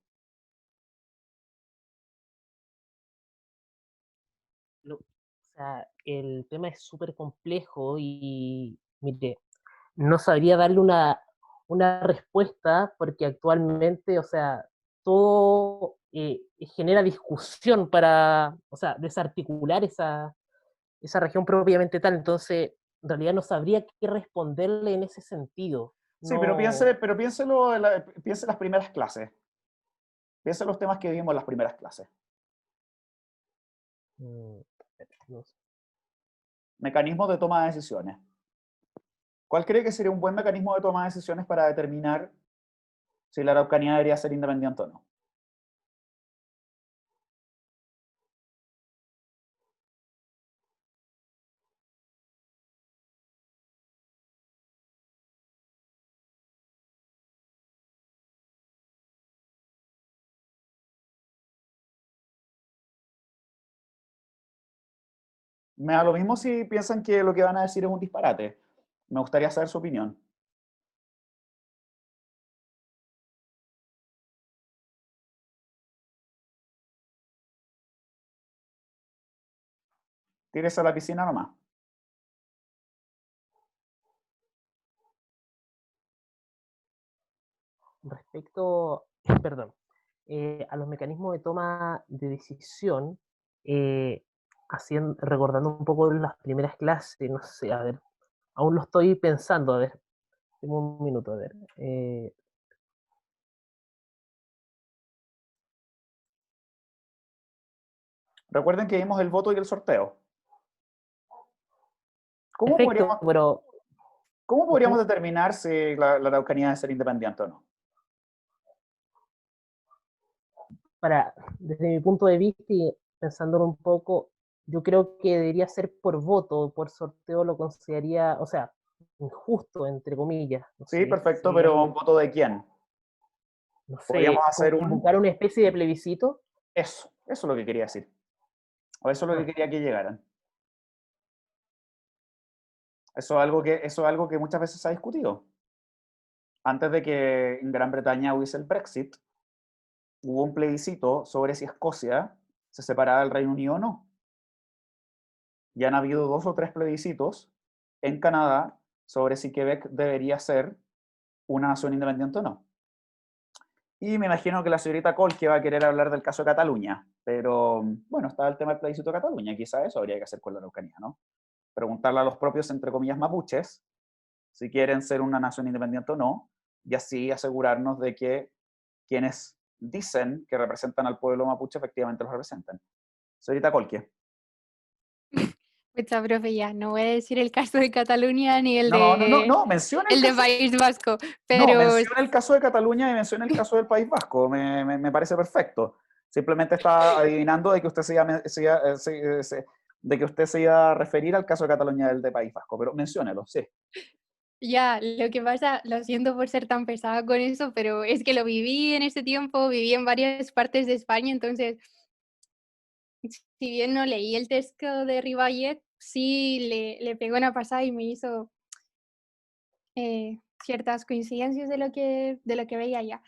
O sea, el tema es súper complejo y, mire, no sabría darle una respuesta porque actualmente, o sea, todo genera discusión para, o sea, desarticular esa región propiamente tal. Entonces, en realidad no sabría qué responderle en ese sentido. Sí, No, pero piense en las primeras clases. Piense en los temas que vimos en las primeras clases. mm, no sé. Mecanismos de toma de decisiones. ¿Cuál cree que sería un buen mecanismo de toma de decisiones para determinar si la Araucanía debería ser independiente o no? Me da lo mismo si piensan que lo que van a decir es un disparate. Me gustaría saber su opinión. Tírese a la piscina nomás. Respecto, perdón, a los mecanismos de toma de decisión, recordando un poco las primeras clases, no sé, a ver, aún lo estoy pensando, a ver, tengo un minuto, a ver. Recuerden que vimos el voto y el sorteo. ¿Cómo Perfecto, pero podríamos determinar si la Araucanía debe ser independiente o no? desde mi punto de vista y pensándolo un poco, yo creo que debería ser por voto, por sorteo lo consideraría, o sea, injusto, entre comillas. No Sí, sé, perfecto, sería pero ¿un voto de quién? no Podríamos sé, hacer convocar una especie de plebiscito. Eso es lo que quería decir. O eso es lo que quería que llegaran. Eso es algo que muchas veces se ha discutido. Antes de que en Gran Bretaña hubiese el Brexit, hubo un plebiscito sobre si Escocia se separaba del Reino Unido o no. Y han habido 2 o 3 plebiscitos en Canadá sobre si Quebec debería ser una nación independiente o no. Y me imagino que la señorita Kolke va a querer hablar del caso de Cataluña, pero bueno, está el tema del plebiscito de Cataluña, quizá eso habría que hacer con la Araucanía, ¿no? Preguntarle a los propios, entre comillas, mapuches, si quieren ser una nación independiente o no, y así asegurarnos de que quienes dicen que representan al pueblo mapuche efectivamente los representan. Señorita Kolke. Mucha profe, ya, no voy a decir el caso de Cataluña ni No, menciona el de País Vasco, No, pero menciona el caso de Cataluña y menciona el caso del País Vasco. Me parece perfecto. Simplemente estaba adivinando de que usted de que usted se iba a referir al caso de Cataluña del de País Vasco, pero menciónelo, sí. ya, lo que pasa, lo siento por ser tan pesada con eso, pero es que lo viví en ese tiempo, viví en varias partes de España, entonces, si bien no leí el texto de Rivallet, sí le pegó una pasada y me hizo ciertas coincidencias de lo que veía allá.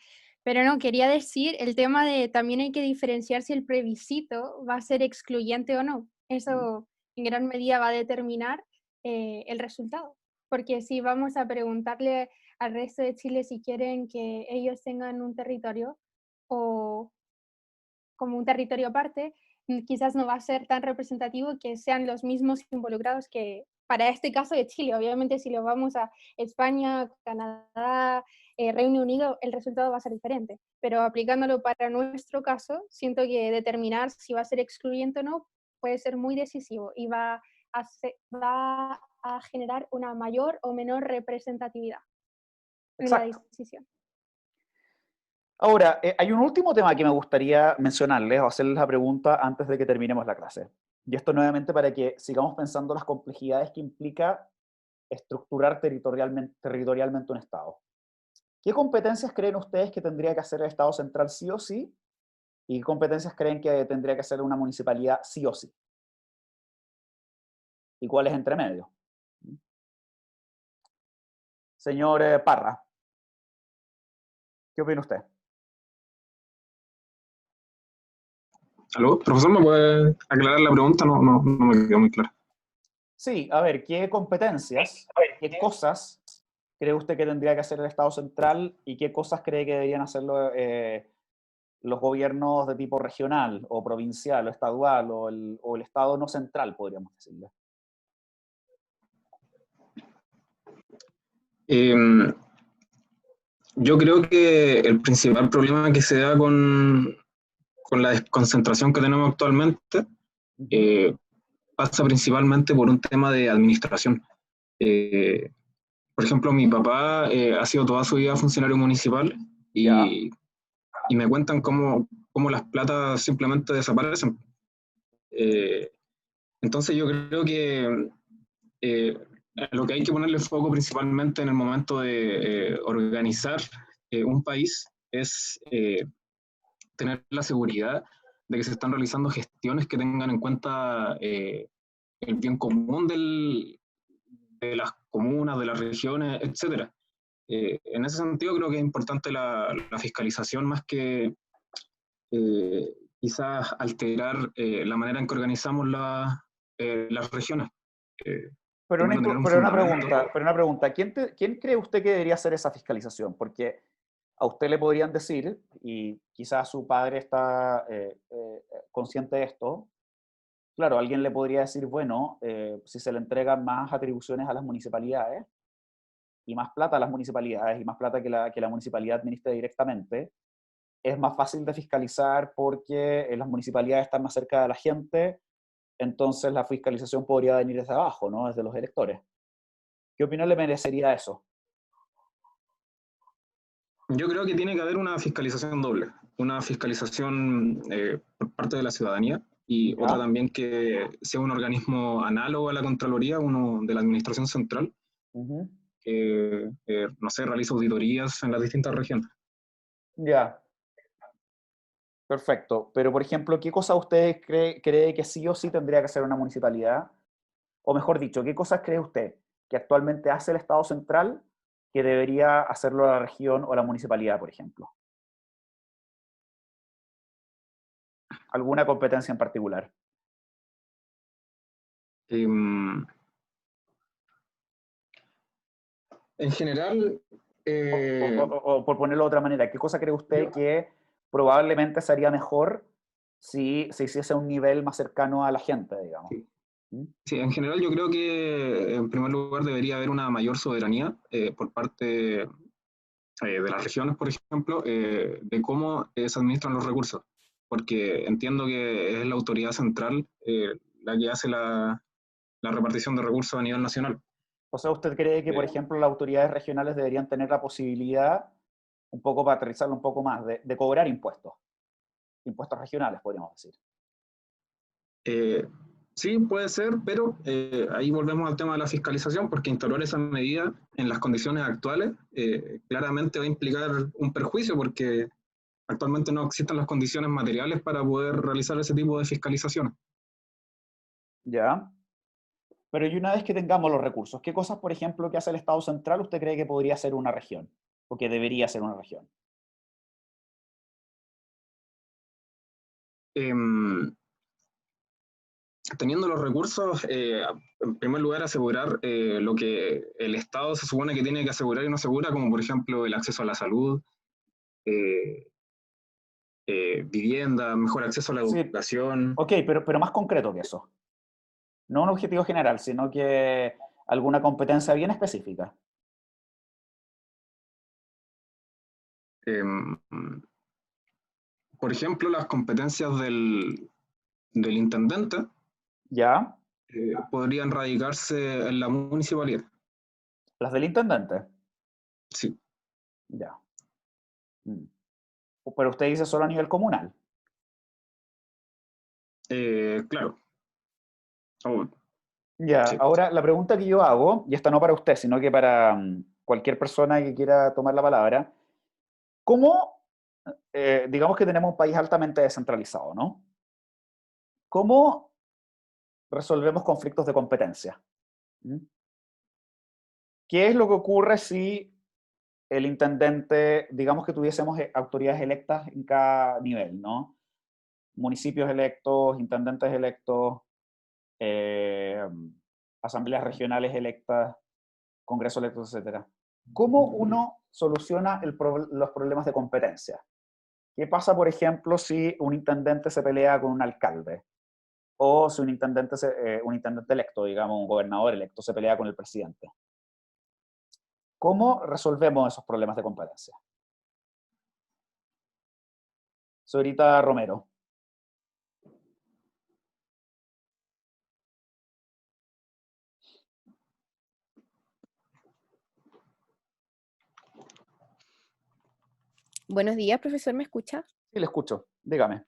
Pero no, quería decir el tema de también hay que diferenciar si el plebiscito va a ser excluyente o no. Eso en gran medida va a determinar el resultado. Porque si vamos a preguntarle al resto de Chile si quieren que ellos tengan un territorio o como un territorio aparte, quizás no va a ser tan representativo que sean los mismos involucrados que para este caso de Chile. Obviamente si lo vamos a España, Canadá, Reino Unido, el resultado va a ser diferente. Pero aplicándolo para nuestro caso, siento que determinar si va a ser excluyente o no puede ser muy decisivo y va a generar una mayor o menor representatividad en la Exacto. decisión. Ahora, hay un último tema que me gustaría mencionarles o hacerles la pregunta antes de que terminemos la clase. Y esto nuevamente para que sigamos pensando las complejidades que implica estructurar territorialmente un Estado. ¿Qué competencias creen ustedes que tendría que hacer el Estado central sí o sí? ¿Y qué competencias creen que tendría que hacer una municipalidad sí o sí? ¿Y cuáles entre medio? Señor Parra, ¿qué opina usted? ¿Aló? Profesor, ¿me puede aclarar la pregunta? No me quedó muy clara. Sí, a ver, ¿qué competencias, qué cosas cree usted que tendría que hacer el Estado central y qué cosas cree que deberían hacerlo los gobiernos de tipo regional o provincial o estadual o el Estado no central, podríamos decirle? Yo creo que el principal problema que se da con la desconcentración que tenemos actualmente pasa principalmente por un tema de administración. Por ejemplo, mi papá ha sido toda su vida funcionario municipal y me cuentan cómo las platas simplemente desaparecen. Entonces yo creo que lo que hay que ponerle foco principalmente en el momento de organizar un país es tener la seguridad de que se están realizando gestiones que tengan en cuenta el bien común de las comunas, de las regiones, etc. En ese sentido creo que es importante la fiscalización más que quizás alterar la manera en que organizamos las regiones. Pero una pregunta, ¿quién cree usted que debería hacer esa fiscalización? Porque a usted le podrían decir, y quizás su padre está consciente de esto, claro, alguien le podría decir, bueno, si se le entregan más atribuciones a las municipalidades, y más plata a las municipalidades, y más plata que la municipalidad administre directamente, es más fácil de fiscalizar porque las municipalidades están más cerca de la gente, entonces la fiscalización podría venir desde abajo, ¿no? Desde los electores. ¿Qué opinión le merecería eso? Yo creo que tiene que haber una fiscalización doble, una fiscalización por parte de la ciudadanía y ¿Ya? otra también que sea un organismo análogo a la Contraloría, uno de la Administración Central, Ujú. que, no sé, realiza auditorías en las distintas regiones. Ya, perfecto. Pero, por ejemplo, ¿qué cosa usted cree que sí o sí tendría que hacer una municipalidad? O mejor dicho, ¿qué cosas cree usted que actualmente hace el Estado central que debería hacerlo la región o la municipalidad, por ejemplo? ¿Alguna competencia en particular? En general, O por ponerlo de otra manera, ¿qué cosa cree usted que probablemente sería mejor si se hiciese a un nivel más cercano a la gente, digamos? ¿Mm? sí, en general yo creo que en primer lugar debería haber una mayor soberanía por parte de las regiones, por ejemplo, de cómo se administran los recursos, porque entiendo que es la autoridad central la que hace la repartición de recursos a nivel nacional. O sea, ¿usted cree que, por ejemplo, las autoridades regionales deberían tener la posibilidad, un poco para aterrizarlo un poco más, de cobrar impuestos? Impuestos regionales, podríamos decir. Sí, puede ser, pero ahí volvemos al tema de la fiscalización, porque instaurar esa medida en las condiciones actuales claramente va a implicar un perjuicio, porque actualmente no existen las condiciones materiales para poder realizar ese tipo de fiscalizaciones. ¿Ya? Pero y una vez que tengamos los recursos, ¿qué cosas, por ejemplo, que hace el Estado central usted cree que podría ser una región? O que debería ser una región. Teniendo los recursos, en primer lugar asegurar lo que el Estado se supone que tiene que asegurar y no asegura, como por ejemplo el acceso a la salud, eh, vivienda, mejor acceso a la Sí, educación. ok, pero más concreto que eso. No un objetivo general, sino que alguna competencia bien específica. Por ejemplo, las competencias del intendente ¿Ya? podrían radicarse en la municipalidad. Las del intendente. Sí. Ya. Mm. Pero usted dice solo a nivel comunal. Claro. Oh, Ya, sí. ahora la pregunta que yo hago, y esta no para usted, sino que para cualquier persona que quiera tomar la palabra, ¿cómo, digamos que tenemos un país altamente descentralizado, ¿no? ¿Cómo resolvemos conflictos de competencia? ¿Mm? ¿Qué es lo que ocurre si el intendente, digamos que tuviésemos autoridades electas en cada nivel, ¿no? Municipios electos, intendentes electos, eh, asambleas regionales electas, congresos electos, etcétera. ¿Cómo uno soluciona los problemas de competencia? ¿Qué pasa, por ejemplo, si un intendente se pelea con un alcalde? O si un intendente electo, digamos, un gobernador electo, se pelea con el presidente. ¿Cómo resolvemos esos problemas de competencia? Señorita Romero. Buenos días, profesor, ¿me escucha? Sí, le escucho. Dígame.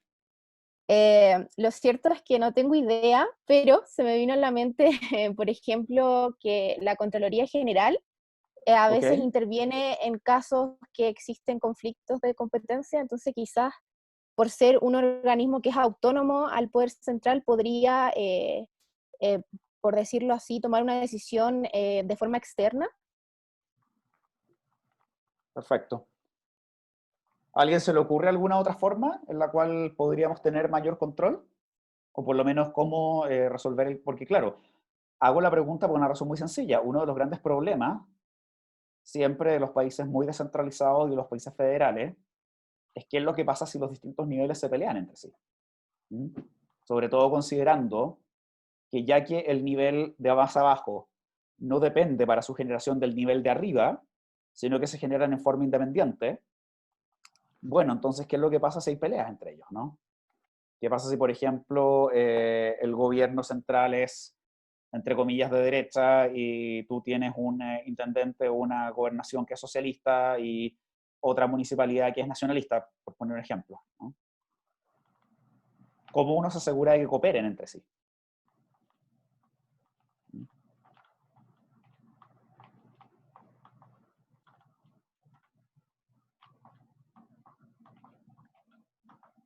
Lo cierto es que no tengo idea, pero se me vino a la mente, por ejemplo, que la Contraloría General a Ok. veces interviene en casos que existen conflictos de competencia, entonces quizás por ser un organismo que es autónomo al poder central podría, por decirlo así, tomar una decisión de forma externa. Perfecto. ¿A alguien se le ocurre alguna otra forma en la cual podríamos tener mayor control? O por lo menos cómo resolver el... Porque claro, hago la pregunta por una razón muy sencilla. Uno de los grandes problemas siempre de los países muy descentralizados y de los países federales es qué es lo que pasa si los distintos niveles se pelean entre sí. ¿Mm? Sobre todo considerando que ya que el nivel de más abajo no depende para su generación del nivel de arriba, sino que se generan en forma independiente, bueno, entonces, ¿qué es lo que pasa si hay peleas entre ellos, no? ¿Qué pasa si, por ejemplo, el gobierno central es, entre comillas, de derecha y tú tienes un intendente o una gobernación que es socialista y otra municipalidad que es nacionalista, por poner un ejemplo, ¿no? ¿Cómo uno se asegura de que cooperen entre sí?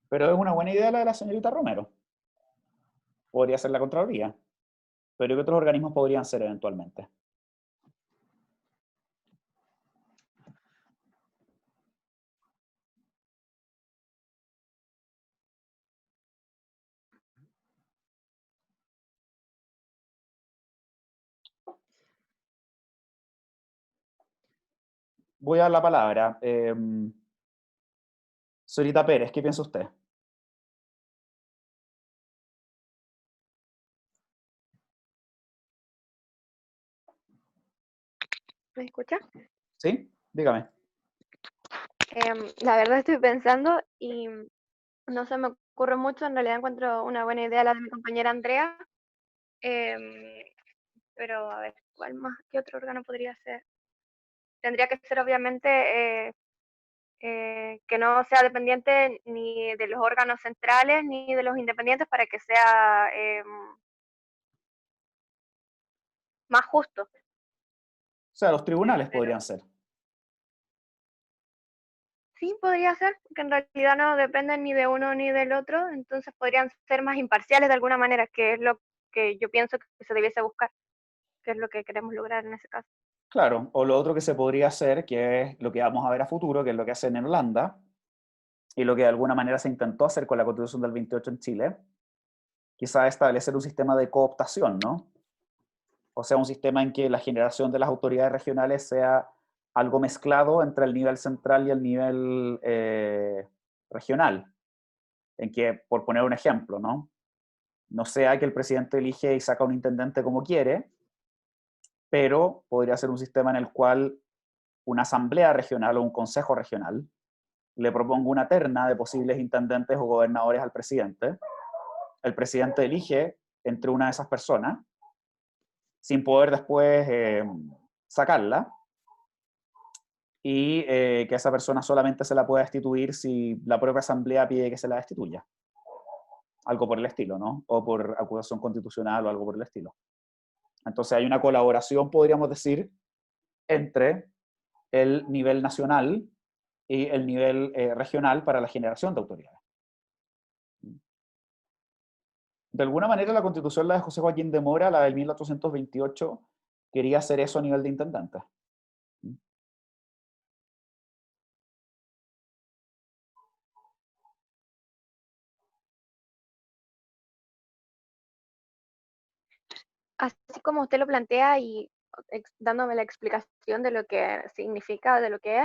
Pero es una buena idea la de la señorita Romero. Podría ser la Contraloría. Pero ¿qué otros organismos podrían ser eventualmente? Voy a dar la palabra. Señorita Pérez, ¿qué piensa usted? ¿Me escucha? ¿Sí? Dígame. La verdad estoy pensando y no se me ocurre mucho. En realidad encuentro una buena idea la de mi compañera Andrea. Em, pero a ver, ¿cuál más? ¿Qué otro órgano podría ser? Tendría que ser obviamente que no sea dependiente ni de los órganos centrales ni de los independientes para que sea más justo. O sea, los tribunales Pero podrían ser. sí, podría ser, que en realidad no dependen ni de uno ni del otro, entonces podrían ser más imparciales de alguna manera, que es lo que yo pienso que se debiese buscar, que es lo que queremos lograr en ese caso. Claro, o lo otro que se podría hacer, que es lo que vamos a ver a futuro, que es lo que hacen en Holanda, y lo que de alguna manera se intentó hacer con la Constitución del 28 en Chile, quizá establecer un sistema de cooptación, ¿no? O sea, un sistema en que la generación de las autoridades regionales sea algo mezclado entre el nivel central y el nivel regional. En que, por poner un ejemplo, ¿no? No sea que el presidente elige y saca un intendente como quiere, pero podría ser un sistema en el cual una asamblea regional o un consejo regional le proponga una terna de posibles intendentes o gobernadores al presidente. El presidente elige entre una de esas personas, sin poder después sacarla, y que esa persona solamente se la pueda destituir si la propia asamblea pide que se la destituya. Algo por el estilo, ¿no? O por acusación constitucional o algo por el estilo. Entonces hay una colaboración, podríamos decir, entre el nivel nacional y el nivel regional para la generación de autoridades. De alguna manera la constitución, la de José Joaquín de Mora, la del 1828, quería hacer eso a nivel de intendente. Así como usted lo plantea y dándome la explicación de lo que significa, de lo que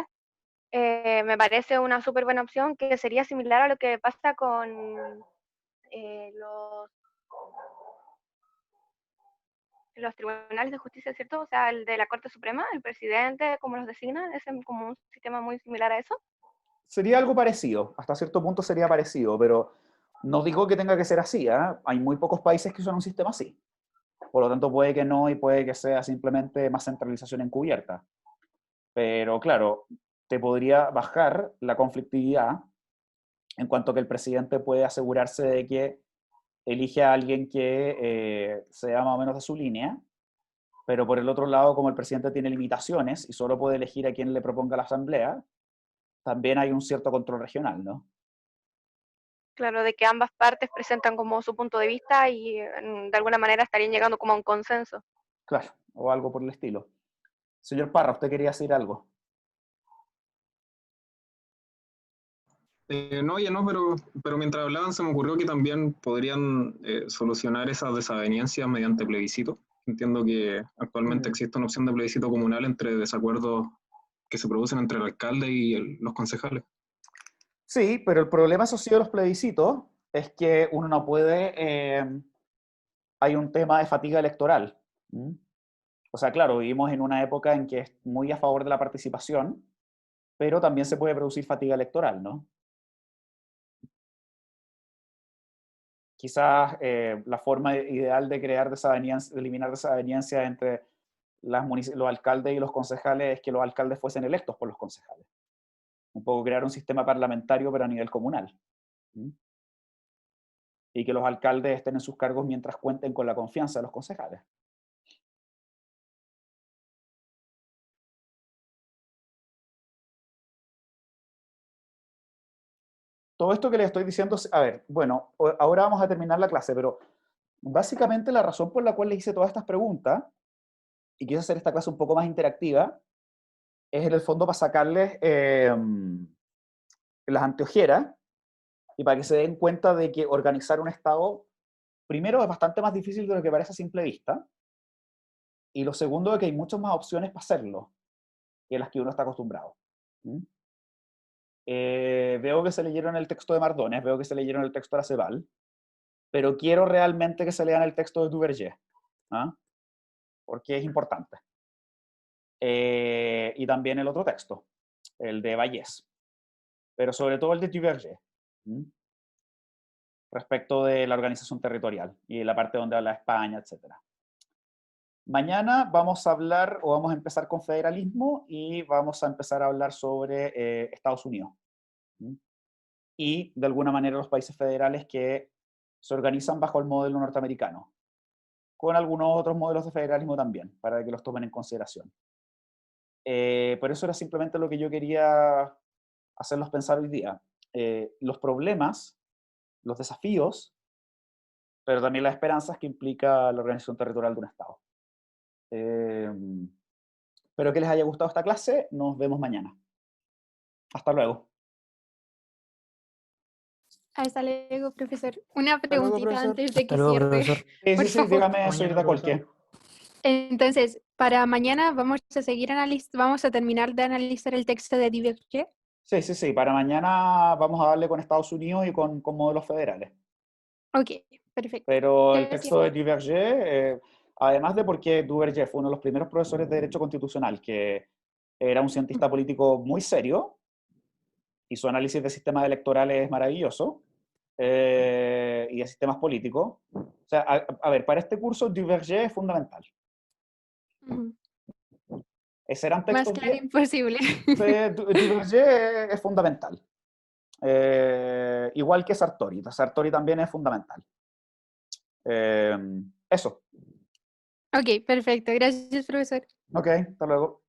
es, me parece una súper buena opción que sería similar a lo que pasa con los tribunales de justicia, ¿cierto? O sea, el de la Corte Suprema, el presidente, como los designan, es como un sistema muy similar a eso. Sería algo parecido, hasta cierto punto sería parecido, pero no digo que tenga que ser así, ¿eh? Hay muy pocos países que usan un sistema así. Por lo tanto, puede que no y puede que sea simplemente más centralización encubierta. Pero claro, te podría bajar la conflictividad en cuanto que el presidente puede asegurarse de que elige a alguien que sea más o menos de su línea, pero por el otro lado, como el presidente tiene limitaciones y solo puede elegir a quien le proponga la asamblea, también hay un cierto control regional, ¿no? Claro, de que ambas partes presentan como su punto de vista y de alguna manera estarían llegando como a un consenso. Claro, o algo por el estilo. Señor Parra, ¿usted quería decir algo? No, ya no, pero mientras hablaban se me ocurrió que también podrían solucionar esas desavenencias mediante plebiscito. Entiendo que actualmente existe una opción de plebiscito comunal entre desacuerdos que se producen entre el alcalde y los concejales. Sí, pero el problema asociado a los plebiscitos es que uno no puede hay un tema de fatiga electoral. ¿Mm? O sea, claro, vivimos en una época en que es muy a favor de la participación, pero también se puede producir fatiga electoral, ¿no? Quizás la forma ideal de crear desavenencia, de eliminar desavenencia entre los alcaldes y los concejales es que los alcaldes fuesen electos por los concejales. Un poco crear un sistema parlamentario, pero a nivel comunal. ¿Mm? Y que los alcaldes estén en sus cargos mientras cuenten con la confianza de los concejales. Todo esto que les estoy diciendo, a ver, bueno, ahora vamos a terminar la clase, pero básicamente la razón por la cual les hice todas estas preguntas y quise hacer esta clase un poco más interactiva es en el fondo para sacarles las anteojeras y para que se den cuenta de que organizar un Estado, primero, es bastante más difícil de lo que parece a simple vista, y lo segundo, es que hay muchas más opciones para hacerlo que las que uno está acostumbrado. ¿Mm? Veo que se leyeron el texto de Mardones, veo que se leyeron el texto de Aceval, pero quiero realmente que se lean el texto de Duverger, ¿ah? Porque es importante. Y también el otro texto, el de Vallès, pero sobre todo el de Duverger, respecto de la organización territorial y la parte donde habla España, etc. Mañana vamos a hablar, o vamos a empezar con federalismo, y vamos a empezar a hablar sobre Estados Unidos. Y, de alguna manera, los países federales que se organizan bajo el modelo norteamericano, con algunos otros modelos de federalismo también, para que los tomen en consideración. Por eso era simplemente lo que yo quería hacerlos pensar hoy día. Los problemas, los desafíos, pero también las esperanzas que implica la organización territorial de un Estado. Espero que les haya gustado esta clase. Nos vemos mañana. Hasta luego. Hasta luego, profesor. Una Hasta luego, preguntita profesor. antes de que Hasta luego, cierre. profesor. Sí, Por sí, sí, favor. dígame, Mañana, señorita profesor. cualquier. Entonces, para mañana vamos a seguir vamos a terminar de analizar el texto de Duverger. Sí, sí, sí. Para mañana vamos a darle con Estados Unidos y con modelos federales. Ok, perfecto. Pero el Gracias. texto de Duverger, además de porque Duverger fue uno de los primeros profesores de Derecho Constitucional, que era un cientista político muy serio, y su análisis de sistemas electorales es maravilloso, y de sistemas políticos. O sea, a ver, para este curso Duverger es fundamental. Ujú. Serán Más textos claro bien. imposible. Duverger es fundamental. Igual que Sartori. Sartori también es fundamental. Eso. Ok, perfecto. Gracias, profesor. Ok, hasta luego.